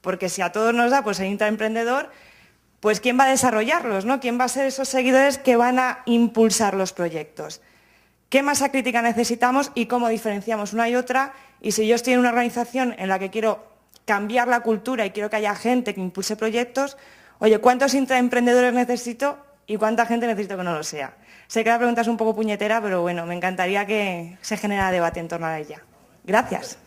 porque si a todos nos da pues, ser intraemprendedor, pues ¿quién va a desarrollarlos, ¿no? ¿Quién va a ser esos seguidores que van a impulsar los proyectos? ¿Qué masa crítica necesitamos y cómo diferenciamos una y otra? Y si yo estoy en una organización en la que quiero cambiar la cultura y quiero que haya gente que impulse proyectos, oye, ¿cuántos intraemprendedores necesito y cuánta gente necesito que no lo sea? Sé que la pregunta es un poco puñetera, pero bueno, me encantaría que se generara debate en torno a ella. Gracias.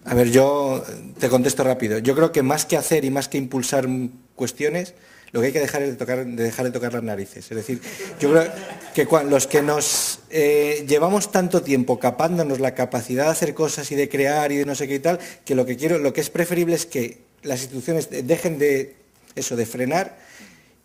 A ver, yo te contesto rápido. Yo creo que más que hacer y más que impulsar cuestiones, lo que hay que dejar es dejar de tocar las narices. Es decir, yo creo que los que nos llevamos tanto tiempo capándonos la capacidad de hacer cosas y de crear y de no sé qué y tal, que lo que es preferible es que las instituciones dejen de frenar,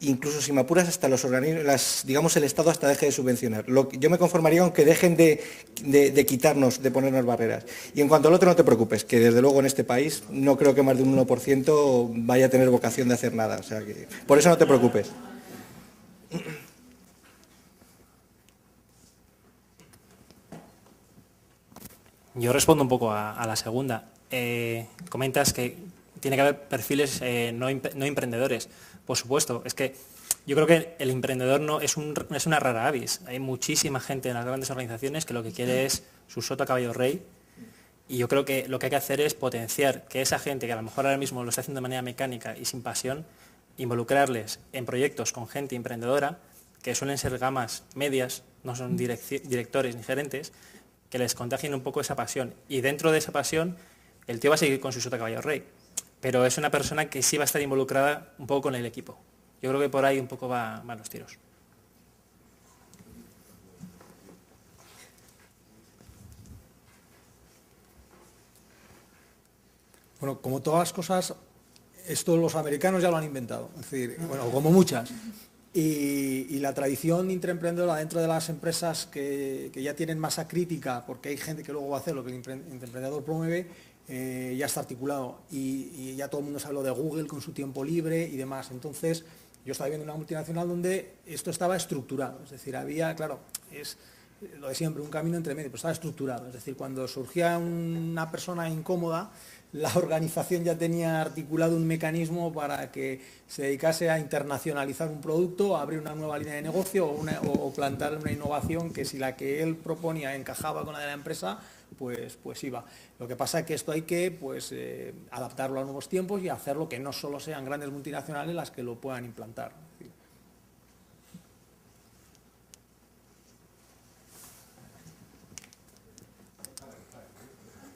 incluso si me apuras hasta los organismos, digamos el Estado hasta deje de subvencionar. Yo me conformaría con que dejen de quitarnos, de ponernos barreras. Y en cuanto al otro, no te preocupes, que desde luego en este país no creo que más de un 1% vaya a tener vocación de hacer nada. O sea que, por eso no te preocupes. Yo respondo un poco a la segunda. Comentas que tiene que haber perfiles no emprendedores. Por supuesto, es que yo creo que el emprendedor no es una rara avis. Hay muchísima gente en las grandes organizaciones que lo que quiere es su sota caballo rey, y yo creo que lo que hay que hacer es potenciar que esa gente que a lo mejor ahora mismo lo está haciendo de manera mecánica y sin pasión, involucrarles en proyectos con gente emprendedora, que suelen ser gamas medias, no son directores ni gerentes, que les contagien un poco esa pasión. Y dentro de esa pasión, el tío va a seguir con su sota caballo rey, pero es una persona que sí va a estar involucrada un poco con el equipo. Yo creo que por ahí un poco van los tiros. Bueno, como todas las cosas, esto los americanos ya lo han inventado, es decir, bueno, como muchas. Y la tradición intraemprendedora dentro de las empresas que ya tienen masa crítica, porque hay gente que luego va a hacer lo que el intraemprendedor promueve, ya está articulado y ya todo el mundo sabe lo de Google con su tiempo libre y demás. Entonces, yo estaba viendo una multinacional donde esto estaba estructurado, es decir, había, claro, es lo de siempre, un camino entre medio, pero estaba estructurado. Es decir, cuando surgía una persona incómoda, la organización ya tenía articulado un mecanismo para que se dedicase a internacionalizar un producto, a abrir una nueva línea de negocio o plantar una innovación que si la que él proponía encajaba con la de la empresa, pues iba. Lo que pasa es que esto hay que adaptarlo a nuevos tiempos y hacerlo que no solo sean grandes multinacionales las que lo puedan implantar.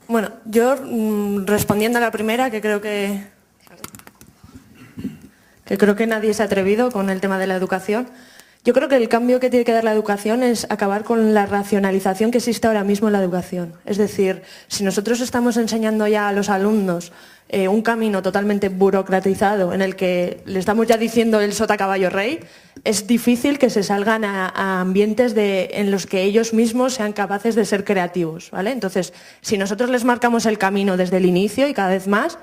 Bueno, yo respondiendo a la primera, que creo que nadie se ha atrevido con el tema de la educación. Yo creo que el cambio que tiene que dar la educación es acabar con la racionalización que existe ahora mismo en la educación. Es decir, si nosotros estamos enseñando ya a los alumnos un camino totalmente burocratizado en el que le estamos ya diciendo el sota caballo rey, es difícil que se salgan a ambientes en los que ellos mismos sean capaces de ser creativos, ¿vale? Entonces, si nosotros les marcamos el camino desde el inicio y cada vez más,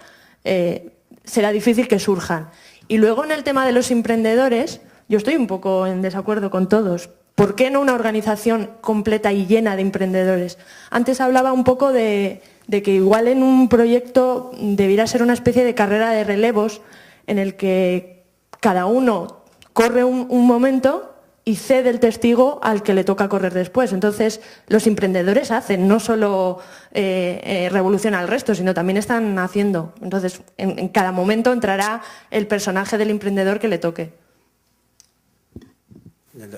será difícil que surjan. Y luego en el tema de los emprendedores, yo estoy un poco en desacuerdo con todos. ¿Por qué no una organización completa y llena de emprendedores? Antes hablaba un poco de que igual en un proyecto debiera ser una especie de carrera de relevos en el que cada uno corre un momento y cede el testigo al que le toca correr después. Entonces, los emprendedores hacen, no solo revolucionan al resto, sino también están haciendo. Entonces, en cada momento entrará el personaje del emprendedor que le toque.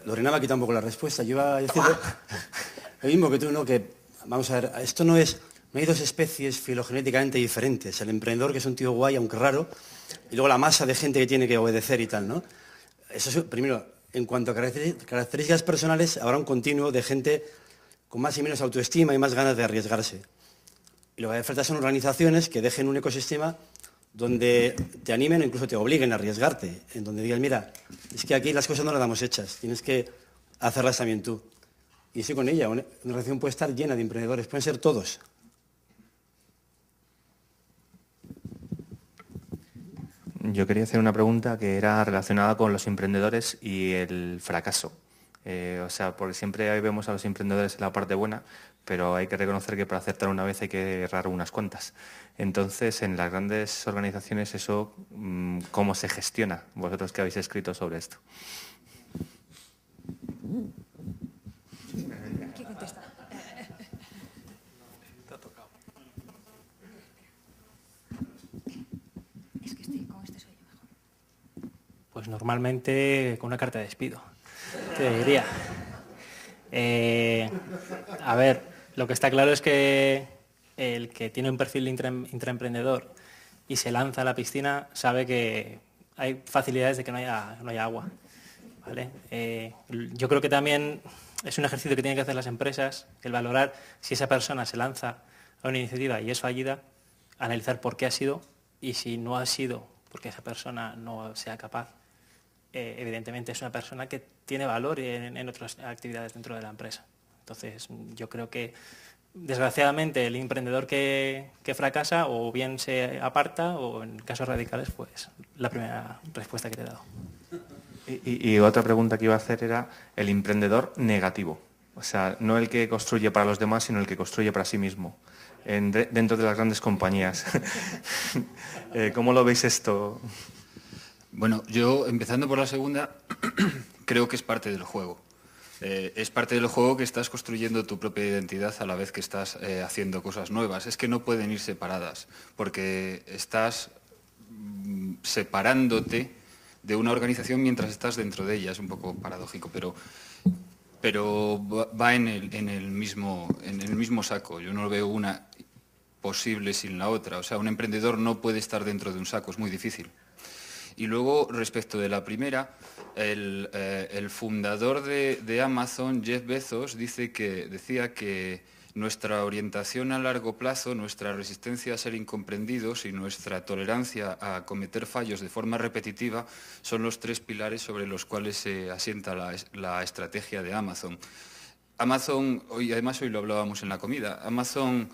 Lorena me ha quitado un poco la respuesta. Yo iba a decir lo mismo que tú, ¿no? Que, vamos a ver, esto no hay dos especies filogenéticamente diferentes. El emprendedor, que es un tío guay, aunque raro, y luego la masa de gente que tiene que obedecer y tal, ¿no? Eso es, primero, en cuanto a características personales, habrá un continuo de gente con más y menos autoestima y más ganas de arriesgarse. Y lo que hace falta son organizaciones que dejen un ecosistema donde te animen o incluso te obliguen a arriesgarte, en donde digan, mira, es que aquí las cosas no las damos hechas, tienes que hacerlas también tú. Y estoy con ella, una organización puede estar llena de emprendedores, pueden ser todos. Yo quería hacer una pregunta que era relacionada con los emprendedores y el fracaso. O sea, porque siempre vemos a los emprendedores en la parte buena, pero hay que reconocer que para acertar una vez hay que errar unas cuantas. Entonces, en las grandes organizaciones, eso, ¿cómo se gestiona? Vosotros que habéis escrito sobre esto. ¿Quién contesta? Te ha tocado. Es que con este soy yo mejor. Pues normalmente con una carta de despido, te diría. A ver, lo que está claro es que el que tiene un perfil intraemprendedor y se lanza a la piscina sabe que hay facilidades de que no haya agua, ¿vale? Yo creo que también es un ejercicio que tienen que hacer las empresas, el valorar si esa persona se lanza a una iniciativa y es fallida, analizar por qué ha sido, y si no ha sido porque esa persona no sea capaz, evidentemente es una persona que tiene valor en otras actividades dentro de la empresa. Entonces, yo creo que, desgraciadamente, el emprendedor que fracasa o bien se aparta o, en casos radicales, pues la primera respuesta que te he dado. Y otra pregunta que iba a hacer era el emprendedor negativo. O sea, no el que construye para los demás, sino el que construye para sí mismo, dentro de las grandes compañías. ¿Cómo lo veis esto? Bueno, yo, empezando por la segunda, creo que es parte del juego. Es parte del juego que estás construyendo tu propia identidad a la vez que estás haciendo cosas nuevas. Es que no pueden ir separadas, porque estás separándote de una organización mientras estás dentro de ella. Es un poco paradójico, pero va en el mismo saco. Yo no veo una posible sin la otra. O sea, un emprendedor no puede estar dentro de un saco, es muy difícil. Y luego, respecto de la primera, el fundador de Amazon, Jeff Bezos, decía que nuestra orientación a largo plazo, nuestra resistencia a ser incomprendidos y nuestra tolerancia a cometer fallos de forma repetitiva son los tres pilares sobre los cuales se asienta la estrategia de Amazon. Amazon, además hoy lo hablábamos en la comida, Amazon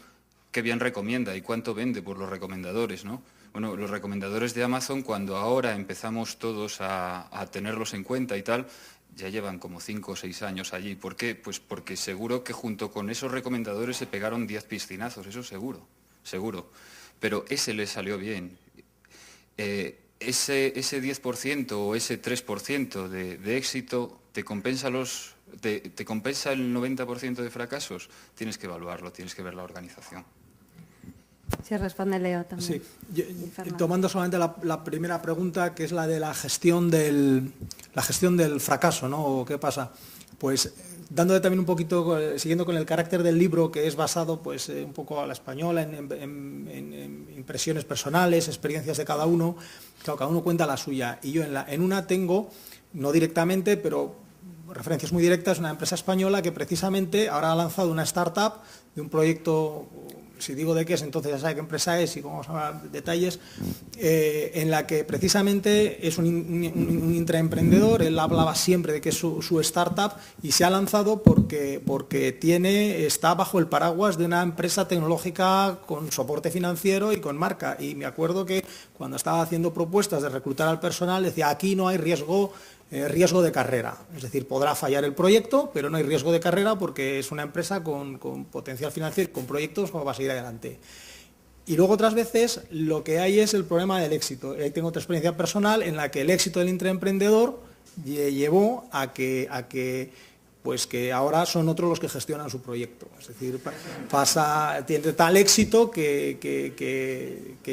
qué bien recomienda y cuánto vende por los recomendadores, ¿no? Bueno, los recomendadores de Amazon, cuando ahora empezamos todos a tenerlos en cuenta y tal, ya llevan como 5 o 6 años allí. ¿Por qué? Pues porque seguro que junto con esos recomendadores se pegaron 10 piscinazos, eso seguro, seguro. Pero ese les salió bien. Ese 10% o ese 3% de éxito te compensa te compensa el 90% de fracasos. Tienes que evaluarlo, tienes que ver la organización. Sí, responde Leo también. Sí, tomando solamente la primera pregunta, que es la de la gestión del fracaso, ¿no? ¿O qué pasa? Pues dándole también un poquito, siguiendo con el carácter del libro, que es basado pues un poco a la española, en impresiones personales, experiencias de cada uno. Claro, cada uno cuenta la suya. Y yo en una tengo, no directamente, pero referencias muy directas, una empresa española que precisamente ahora ha lanzado una startup de un proyecto. Si digo de qué es, entonces ya sabe qué empresa es y cómo vamos a hablar de detalles, en la que precisamente es un intraemprendedor. Él hablaba siempre de que es su startup y se ha lanzado porque está bajo el paraguas de una empresa tecnológica con soporte financiero y con marca. Y me acuerdo que cuando estaba haciendo propuestas de reclutar al personal decía, aquí no hay riesgo de carrera, es decir, podrá fallar el proyecto, pero no hay riesgo de carrera porque es una empresa con potencial financiero, con proyectos como va a seguir adelante. Y luego otras veces lo que hay es el problema del éxito. Ahí tengo otra experiencia personal en la que el éxito del intraemprendedor llevó a que pues que ahora son otros los que gestionan su proyecto. Es decir, tiene tal éxito que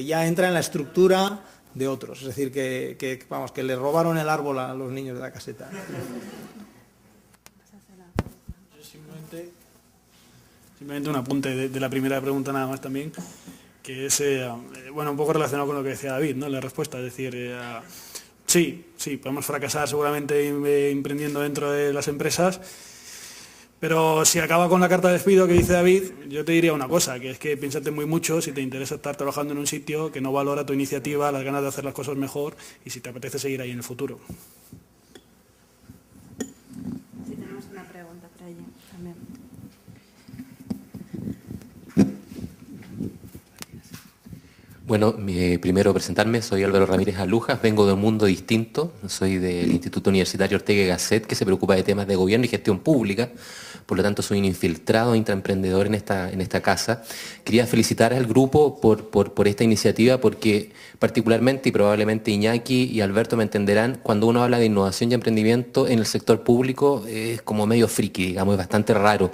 ya entra en la estructura de otros. Es decir, que le robaron el árbol a los niños de la caseta. Simplemente un apunte de la primera pregunta nada más también, que es bueno, un poco relacionado con lo que decía David, ¿no? La respuesta, es decir, sí, podemos fracasar seguramente emprendiendo dentro de las empresas, pero si acaba con la carta de despido que dice David, yo te diría una cosa, que es que piénsate muy mucho si te interesa estar trabajando en un sitio que no valora tu iniciativa, las ganas de hacer las cosas mejor y si te apetece seguir ahí en el futuro. Sí, tenemos una pregunta por allí también. Bueno, primero presentarme, soy Álvaro Ramírez Alujas, vengo de un mundo distinto, soy del Instituto Universitario Ortega y Gasset, que se preocupa de temas de gobierno y gestión pública, por lo tanto soy un infiltrado intraemprendedor en esta casa. Quería felicitar al grupo por esta iniciativa, porque particularmente, y probablemente Iñaki y Alberto me entenderán, cuando uno habla de innovación y emprendimiento en el sector público es como medio friki, digamos, es bastante raro.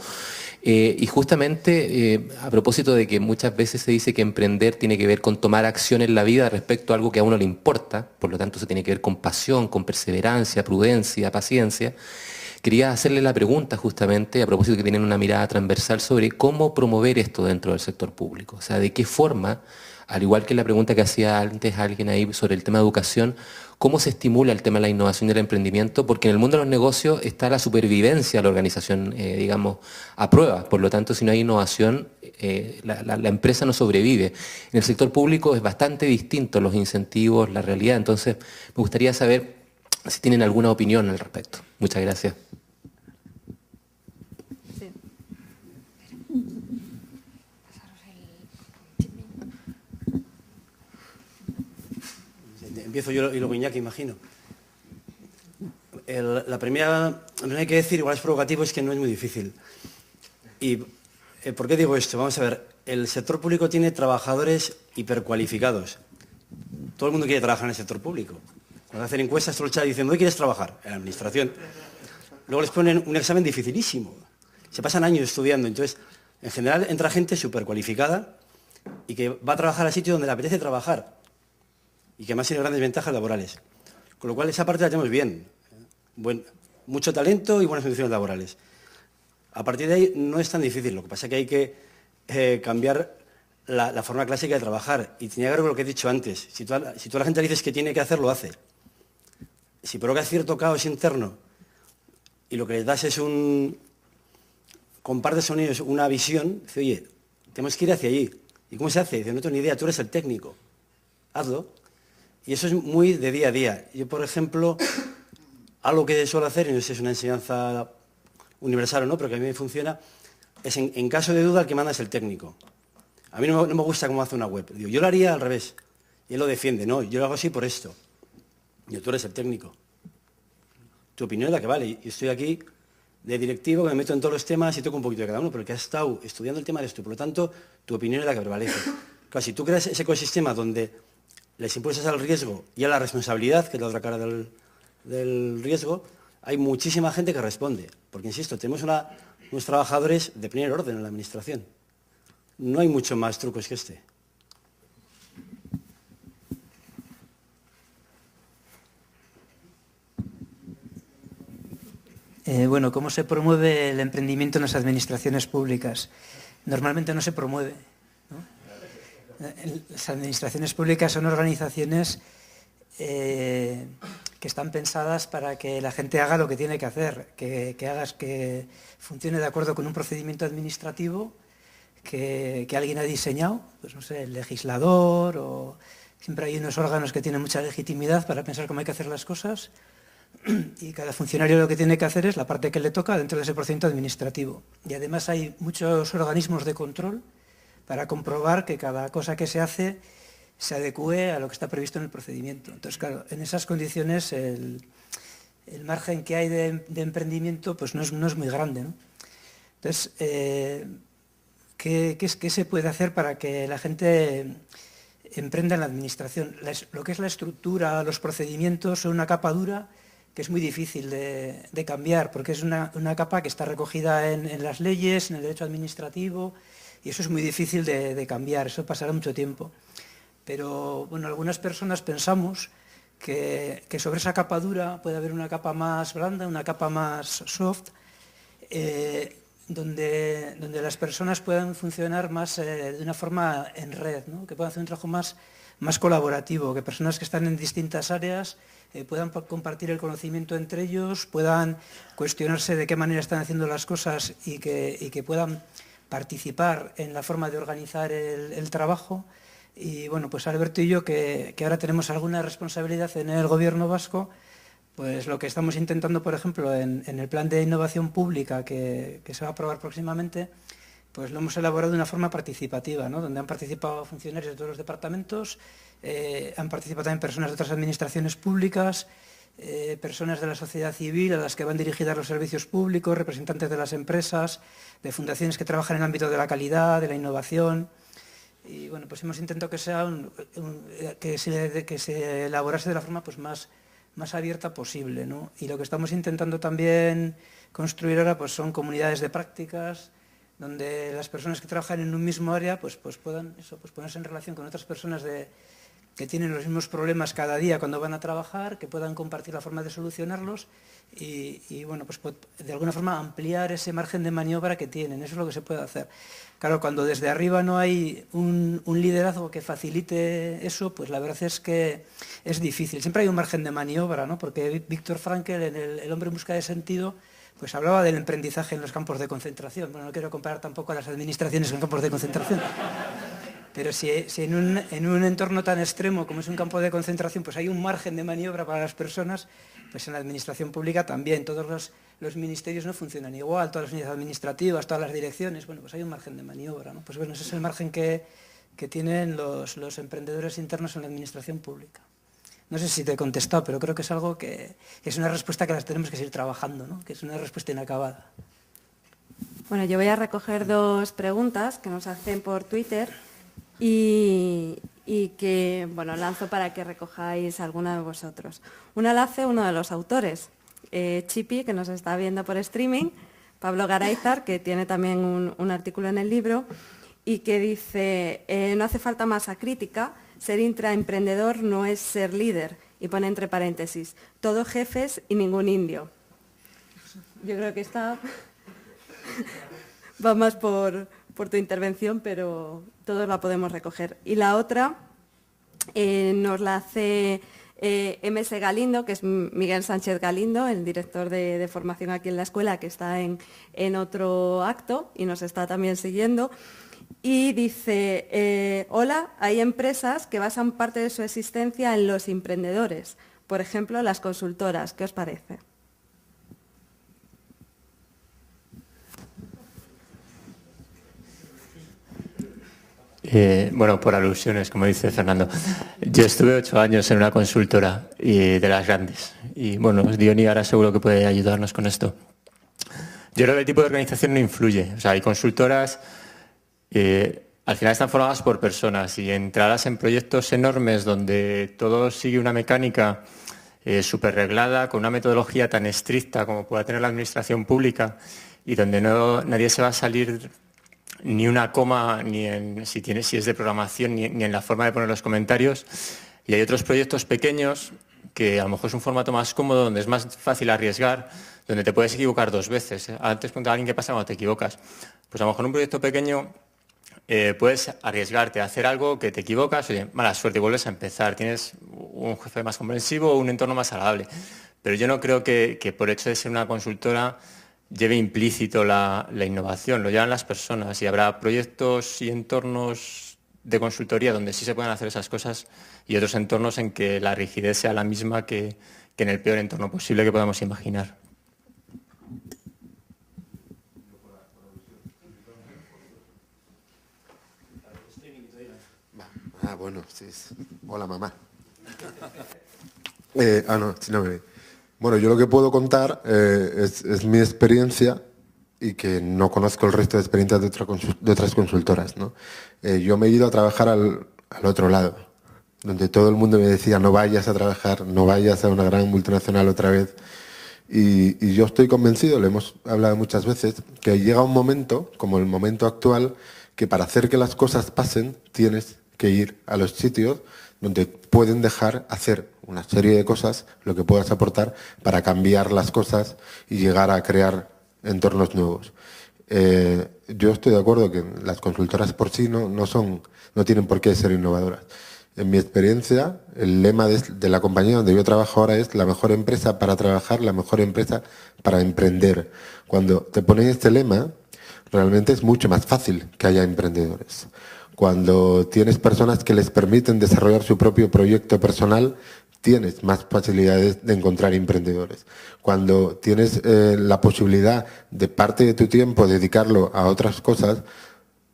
Y justamente a propósito de que muchas veces se dice que emprender tiene que ver con tomar acción en la vida respecto a algo que a uno le importa, por lo tanto eso tiene que ver con pasión, con perseverancia, prudencia, paciencia, quería hacerle la pregunta justamente a propósito de que tienen una mirada transversal sobre cómo promover esto dentro del sector público, o sea, de qué forma, al igual que la pregunta que hacía antes alguien ahí sobre el tema de educación, cómo se estimula el tema de la innovación y el emprendimiento, porque en el mundo de los negocios está la supervivencia de la organización, digamos, a prueba. Por lo tanto, si no hay innovación, la empresa no sobrevive. En el sector público es bastante distinto los incentivos, la realidad. Entonces, me gustaría saber si tienen alguna opinión al respecto. Muchas gracias. Empiezo yo y luego Iñaki, imagino. La primera que hay que decir, igual es provocativo, es que no es muy difícil. ¿Y por qué digo esto? Vamos a ver, el sector público tiene trabajadores hipercualificados. Todo el mundo quiere trabajar en el sector público. Cuando hacen encuestas, todo el chat dicen, ¿dónde quieres trabajar? En la administración. Luego les ponen un examen dificilísimo. Se pasan años estudiando. Entonces, en general, entra gente supercualificada y que va a trabajar al sitio donde le apetece trabajar. Y que además tiene grandes ventajas laborales. Con lo cual esa parte la tenemos bien. Mucho talento y buenas condiciones laborales. A partir de ahí no es tan difícil, lo que pasa es que hay que cambiar la forma clásica de trabajar. Y tenía que ver con lo que he dicho antes. Si toda la gente le dices que tiene que hacer, lo hace. Si provoca cierto caos interno y lo que les das es compartes con ellos una visión, dice, oye, tenemos que ir hacia allí. ¿Y cómo se hace? Dice, no tengo ni idea, tú eres el técnico. Hazlo. Y eso es muy de día a día. Yo, por ejemplo, algo que suelo hacer, y no sé si es una enseñanza universal o no, pero que a mí me funciona, es en caso de duda el que manda es el técnico. A mí no me gusta cómo hace una web. Digo, yo lo haría al revés. Y él lo defiende, no, yo lo hago así por esto. Y tú eres el técnico. Tu opinión es la que vale. Y estoy aquí de directivo, que me meto en todos los temas y toco un poquito de cada uno, pero el que has estado estudiando el tema eres tú. Por lo tanto, tu opinión es la que prevalece. Claro, si tú creas ese ecosistema donde les impulsas al riesgo y a la responsabilidad, que es la otra cara del riesgo, hay muchísima gente que responde. Porque, insisto, tenemos unos trabajadores de primer orden en la administración. No hay mucho más trucos que este. Bueno, ¿cómo se promueve el emprendimiento en las administraciones públicas? Normalmente no se promueve, ¿no? Las administraciones públicas son organizaciones que están pensadas para que la gente haga lo que tiene que hacer, que funcione de acuerdo con un procedimiento administrativo que alguien ha diseñado, pues no sé, el legislador, o siempre hay unos órganos que tienen mucha legitimidad para pensar cómo hay que hacer las cosas, y cada funcionario lo que tiene que hacer es la parte que le toca dentro de ese procedimiento administrativo. Y además hay muchos organismos de control para comprobar que cada cosa que se hace se adecúe a lo que está previsto en el procedimiento. Entonces, claro, en esas condiciones el margen que hay de emprendimiento pues no es muy grande, ¿no? Entonces, ¿qué se puede hacer para que la gente emprenda en la administración? Lo que es la estructura, los procedimientos son una capa dura es muy difícil de cambiar, porque es una capa que está recogida en las leyes, en el derecho administrativo, y eso es muy difícil de cambiar, eso pasará mucho tiempo. Pero bueno, algunas personas pensamos que sobre esa capa dura puede haber una capa más blanda, una capa más soft, donde las personas puedan funcionar más de una forma en red, ¿no? Que puedan hacer un trabajo más colaborativo, que personas que están en distintas áreas puedan compartir el conocimiento entre ellos, puedan cuestionarse de qué manera están haciendo las cosas y que puedan participar en la forma de organizar el trabajo. Y bueno, pues Alberto y yo, que ahora tenemos alguna responsabilidad en el Gobierno vasco, pues lo que estamos intentando, por ejemplo, en el plan de innovación pública que se va a aprobar próximamente, pues lo hemos elaborado de una forma participativa, ¿no? Donde han participado funcionarios de todos los departamentos, han participado también personas de otras administraciones públicas, personas de la sociedad civil a las que van dirigidas los servicios públicos, representantes de las empresas, de fundaciones que trabajan en el ámbito de la calidad, de la innovación. Y bueno, pues hemos intentado que sea que se elaborase de la forma pues más abierta posible, ¿no? Y lo que estamos intentando también construir ahora pues son comunidades de prácticas donde las personas que trabajan en un mismo área pues puedan ponerse en relación con otras personas que tienen los mismos problemas cada día cuando van a trabajar, que puedan compartir la forma de solucionarlos y bueno, pues de alguna forma ampliar ese margen de maniobra que tienen. Eso es lo que se puede hacer. Claro, cuando desde arriba no hay un liderazgo que facilite eso, pues la verdad es que es difícil. Siempre hay un margen de maniobra, ¿no? Porque Viktor Frankl, en El hombre en busca de sentido, pues hablaba del emprendizaje en los campos de concentración. Bueno, no quiero comparar tampoco a las administraciones en campos de concentración. Pero si en un entorno tan extremo como es un campo de concentración, pues hay un margen de maniobra para las personas, pues en la administración pública también. Todos los ministerios no funcionan igual, todas las unidades administrativas, todas las direcciones, bueno, pues hay un margen de maniobra, ¿no? Pues bueno, ese es el margen que tienen los emprendedores internos en la administración pública. No sé si te he contestado, pero creo que es algo que es una respuesta que las tenemos que seguir trabajando, ¿no? Que es una respuesta inacabada. Bueno, yo voy a recoger dos preguntas que nos hacen por Twitter y que, bueno, lanzo para que recojáis alguna de vosotros. Una la hace uno de los autores, Chipi, que nos está viendo por streaming, Pablo Garáizar, que tiene también un artículo en el libro, y que dice, no hace falta masa crítica, ser intraemprendedor no es ser líder, y pone entre paréntesis, todo jefes y ningún indio. Yo creo que esta va más por tu intervención, pero todos la podemos recoger. Y la otra nos la hace MS Galindo, que es Miguel Sánchez Galindo, el director de formación aquí en la escuela, que está en otro acto y nos está también siguiendo. Y dice, hola, hay empresas que basan parte de su existencia en los emprendedores, por ejemplo, las consultoras. ¿Qué os parece? Bueno, por alusiones, como dice Fernando. Yo estuve 8 años en una consultora de las grandes. Y bueno, Diony ahora seguro que puede ayudarnos con esto. Yo creo que el tipo de organización no influye. O sea, hay consultoras, al final están formadas por personas y entrarás en proyectos enormes donde todo sigue una mecánica súper reglada, con una metodología tan estricta como pueda tener la administración pública y donde nadie se va a salir ni una coma, ni en si es de programación, ni en la forma de poner los comentarios. Y hay otros proyectos pequeños que a lo mejor es un formato más cómodo, donde es más fácil arriesgar, donde te puedes equivocar 2 veces. Antes preguntaba a alguien qué pasa cuando te equivocas. Pues a lo mejor en un proyecto pequeño puedes arriesgarte a hacer algo que te equivocas, oye, mala suerte y vuelves a empezar. Tienes un jefe más comprensivo o un entorno más agradable. Pero yo no creo que por hecho de ser una consultora lleve implícito la innovación, lo llevan las personas y habrá proyectos y entornos de consultoría donde sí se pueden hacer esas cosas y otros entornos en que la rigidez sea la misma que en el peor entorno posible que podamos imaginar. Bueno, sí. Hola, mamá. No, si no me ve. Bueno, yo lo que puedo contar es mi experiencia y que no conozco el resto de experiencias de otras consultoras, ¿no? Yo me he ido a trabajar al otro lado. donde todo el mundo me decía no vayas a trabajar, no vayas a una gran multinacional otra vez. Y yo estoy convencido, lo hemos hablado muchas veces, que llega un momento, como el momento actual, que para hacer que las cosas pasen tienes que ir a los sitios donde pueden dejar hacer una serie de cosas, lo que puedas aportar para cambiar las cosas y llegar a crear entornos nuevos. Yo estoy de acuerdo que las consultoras por sí no tienen por qué ser innovadoras. En mi experiencia, el lema de la compañía donde yo trabajo ahora es la mejor empresa para trabajar, la mejor empresa para emprender. Cuando te ponen este lema, realmente es mucho más fácil que haya emprendedores. Cuando tienes personas que les permiten desarrollar su propio proyecto personal, tienes más facilidades de encontrar emprendedores. Cuando tienes la posibilidad de parte de tu tiempo dedicarlo a otras cosas,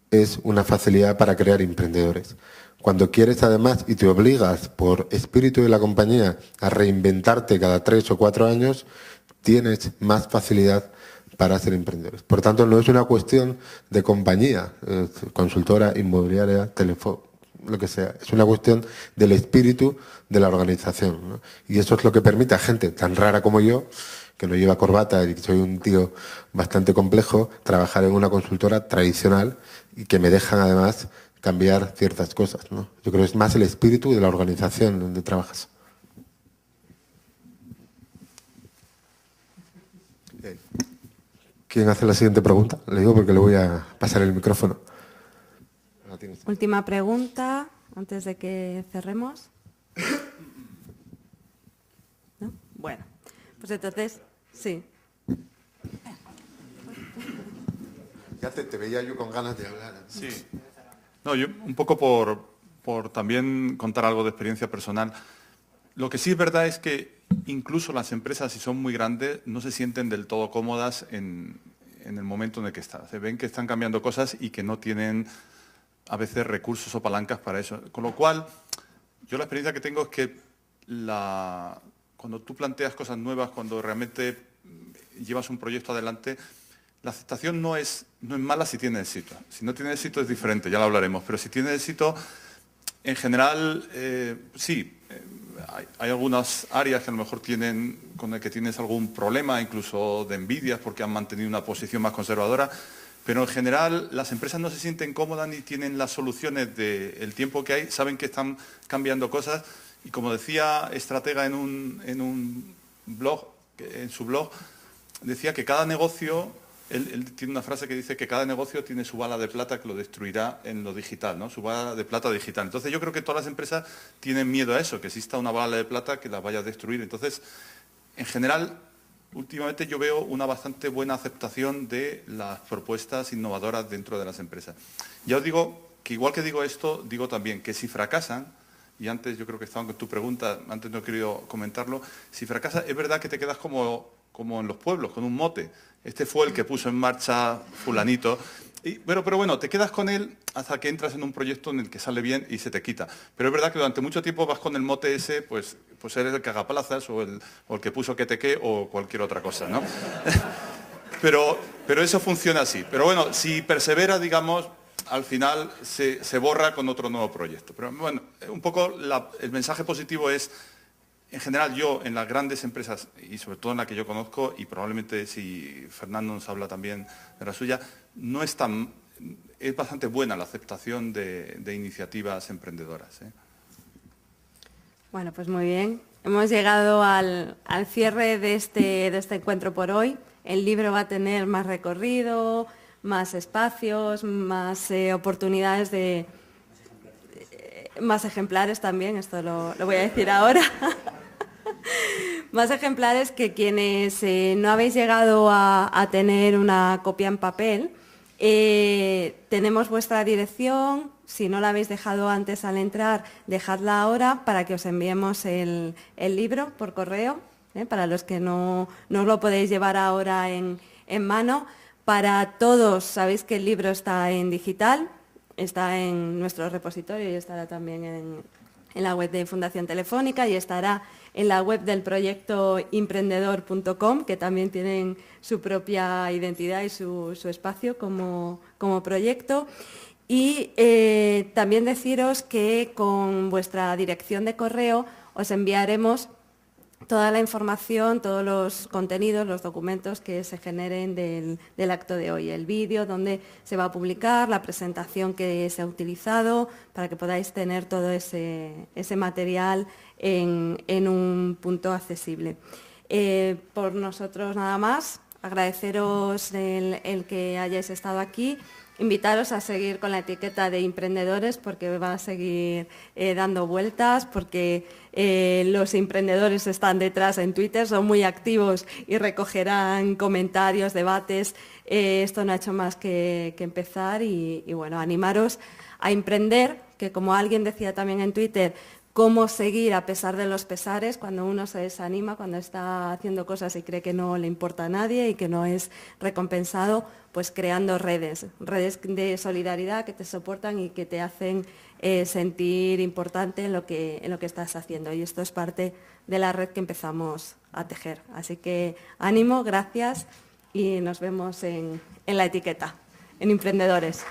es una facilidad para crear emprendedores. Cuando quieres además y te obligas por espíritu de la compañía a reinventarte cada 3 o 4 años, tienes más facilidad para ser emprendedores. Por tanto, no es una cuestión de compañía, consultora, inmobiliaria, teléfono, lo que sea. Es una cuestión del espíritu de la organización, ¿no? Y eso es lo que permite a gente tan rara como yo, que no lleva corbata y que soy un tío bastante complejo, trabajar en una consultora tradicional y que me dejan además cambiar ciertas cosas, ¿no? Yo creo que es más el espíritu de la organización donde trabajas. ¿Quién hace la siguiente pregunta? Le digo porque le voy a pasar el micrófono. Última pregunta, antes de que cerremos. ¿No? Bueno, pues entonces, sí. Ya te veía yo con ganas de hablar. Sí. No, yo un poco por también contar algo de experiencia personal. Lo que sí es verdad es que incluso las empresas, si son muy grandes, no se sienten del todo cómodas en el momento en el que están. Se ven que están cambiando cosas y que no tienen a veces recursos o palancas para eso. Con lo cual, yo la experiencia que tengo es que cuando tú planteas cosas nuevas, cuando realmente llevas un proyecto adelante, la aceptación no es mala si tiene éxito. Si no tiene éxito es diferente, ya lo hablaremos, pero si tiene éxito, en general, sí. Hay algunas áreas que a lo mejor con el que tienes algún problema, incluso de envidias, porque han mantenido una posición más conservadora, pero en general las empresas no se sienten cómodas ni tienen las soluciones del tiempo que hay, saben que están cambiando cosas y como decía Estratega en su blog, decía que cada negocio, él tiene una frase que dice que cada negocio tiene su bala de plata que lo destruirá en lo digital, ¿no? Su bala de plata digital. Entonces yo creo que todas las empresas tienen miedo a eso, que exista una bala de plata que las vaya a destruir. Entonces, en general, últimamente yo veo una bastante buena aceptación de las propuestas innovadoras dentro de las empresas. Ya os digo que igual que digo esto, digo también que si fracasan, y antes yo creo que estaba con tu pregunta, antes no he querido comentarlo, si fracasas es verdad que te quedas como en los pueblos, con un mote. Este fue el que puso en marcha fulanito. Pero bueno, te quedas con él hasta que entras en un proyecto en el que sale bien y se te quita. Pero es verdad que durante mucho tiempo vas con el mote ese, pues eres el que haga plazas o el que puso que te qué o cualquier otra cosa, ¿no? pero eso funciona así. Pero bueno, si persevera, digamos, al final se borra con otro nuevo proyecto. Pero bueno, un poco el mensaje positivo es, en general yo en las grandes empresas, y sobre todo en la que yo conozco, y probablemente si Fernando nos habla también de la suya, es bastante buena la aceptación de iniciativas emprendedoras, ¿eh? Bueno, pues muy bien. Hemos llegado al cierre de este encuentro por hoy. El libro va a tener más recorrido, más espacios, más oportunidades más ejemplares también, esto lo voy a decir ahora. Más ejemplares que quienes no habéis llegado a tener una copia en papel. Tenemos vuestra dirección, si no la habéis dejado antes al entrar, dejadla ahora para que os enviemos el libro por correo, para los que no os lo podéis llevar ahora en mano. Para todos, sabéis que el libro está en digital, está en nuestro repositorio y estará también en la web de Fundación Telefónica y estará en la web del proyecto emprendedor.com, que también tienen su propia identidad y su espacio como proyecto. Y también deciros que con vuestra dirección de correo os enviaremos toda la información, todos los contenidos, los documentos que se generen del acto de hoy, el vídeo donde se va a publicar, la presentación que se ha utilizado, para que podáis tener todo ese material en un punto accesible. Por nosotros nada más, agradeceros el que hayáis estado aquí. Invitaros a seguir con la etiqueta de emprendedores porque va a seguir dando vueltas, porque los emprendedores están detrás en Twitter, son muy activos y recogerán comentarios, debates. Esto no ha hecho más que empezar y bueno, animaros a emprender, que como alguien decía también en Twitter, cómo seguir a pesar de los pesares cuando uno se desanima, cuando está haciendo cosas y cree que no le importa a nadie y que no es recompensado, pues creando redes de solidaridad que te soportan y que te hacen sentir importante en lo que estás haciendo. Y esto es parte de la red que empezamos a tejer. Así que ánimo, gracias y nos vemos en la etiqueta, en Emprendedores.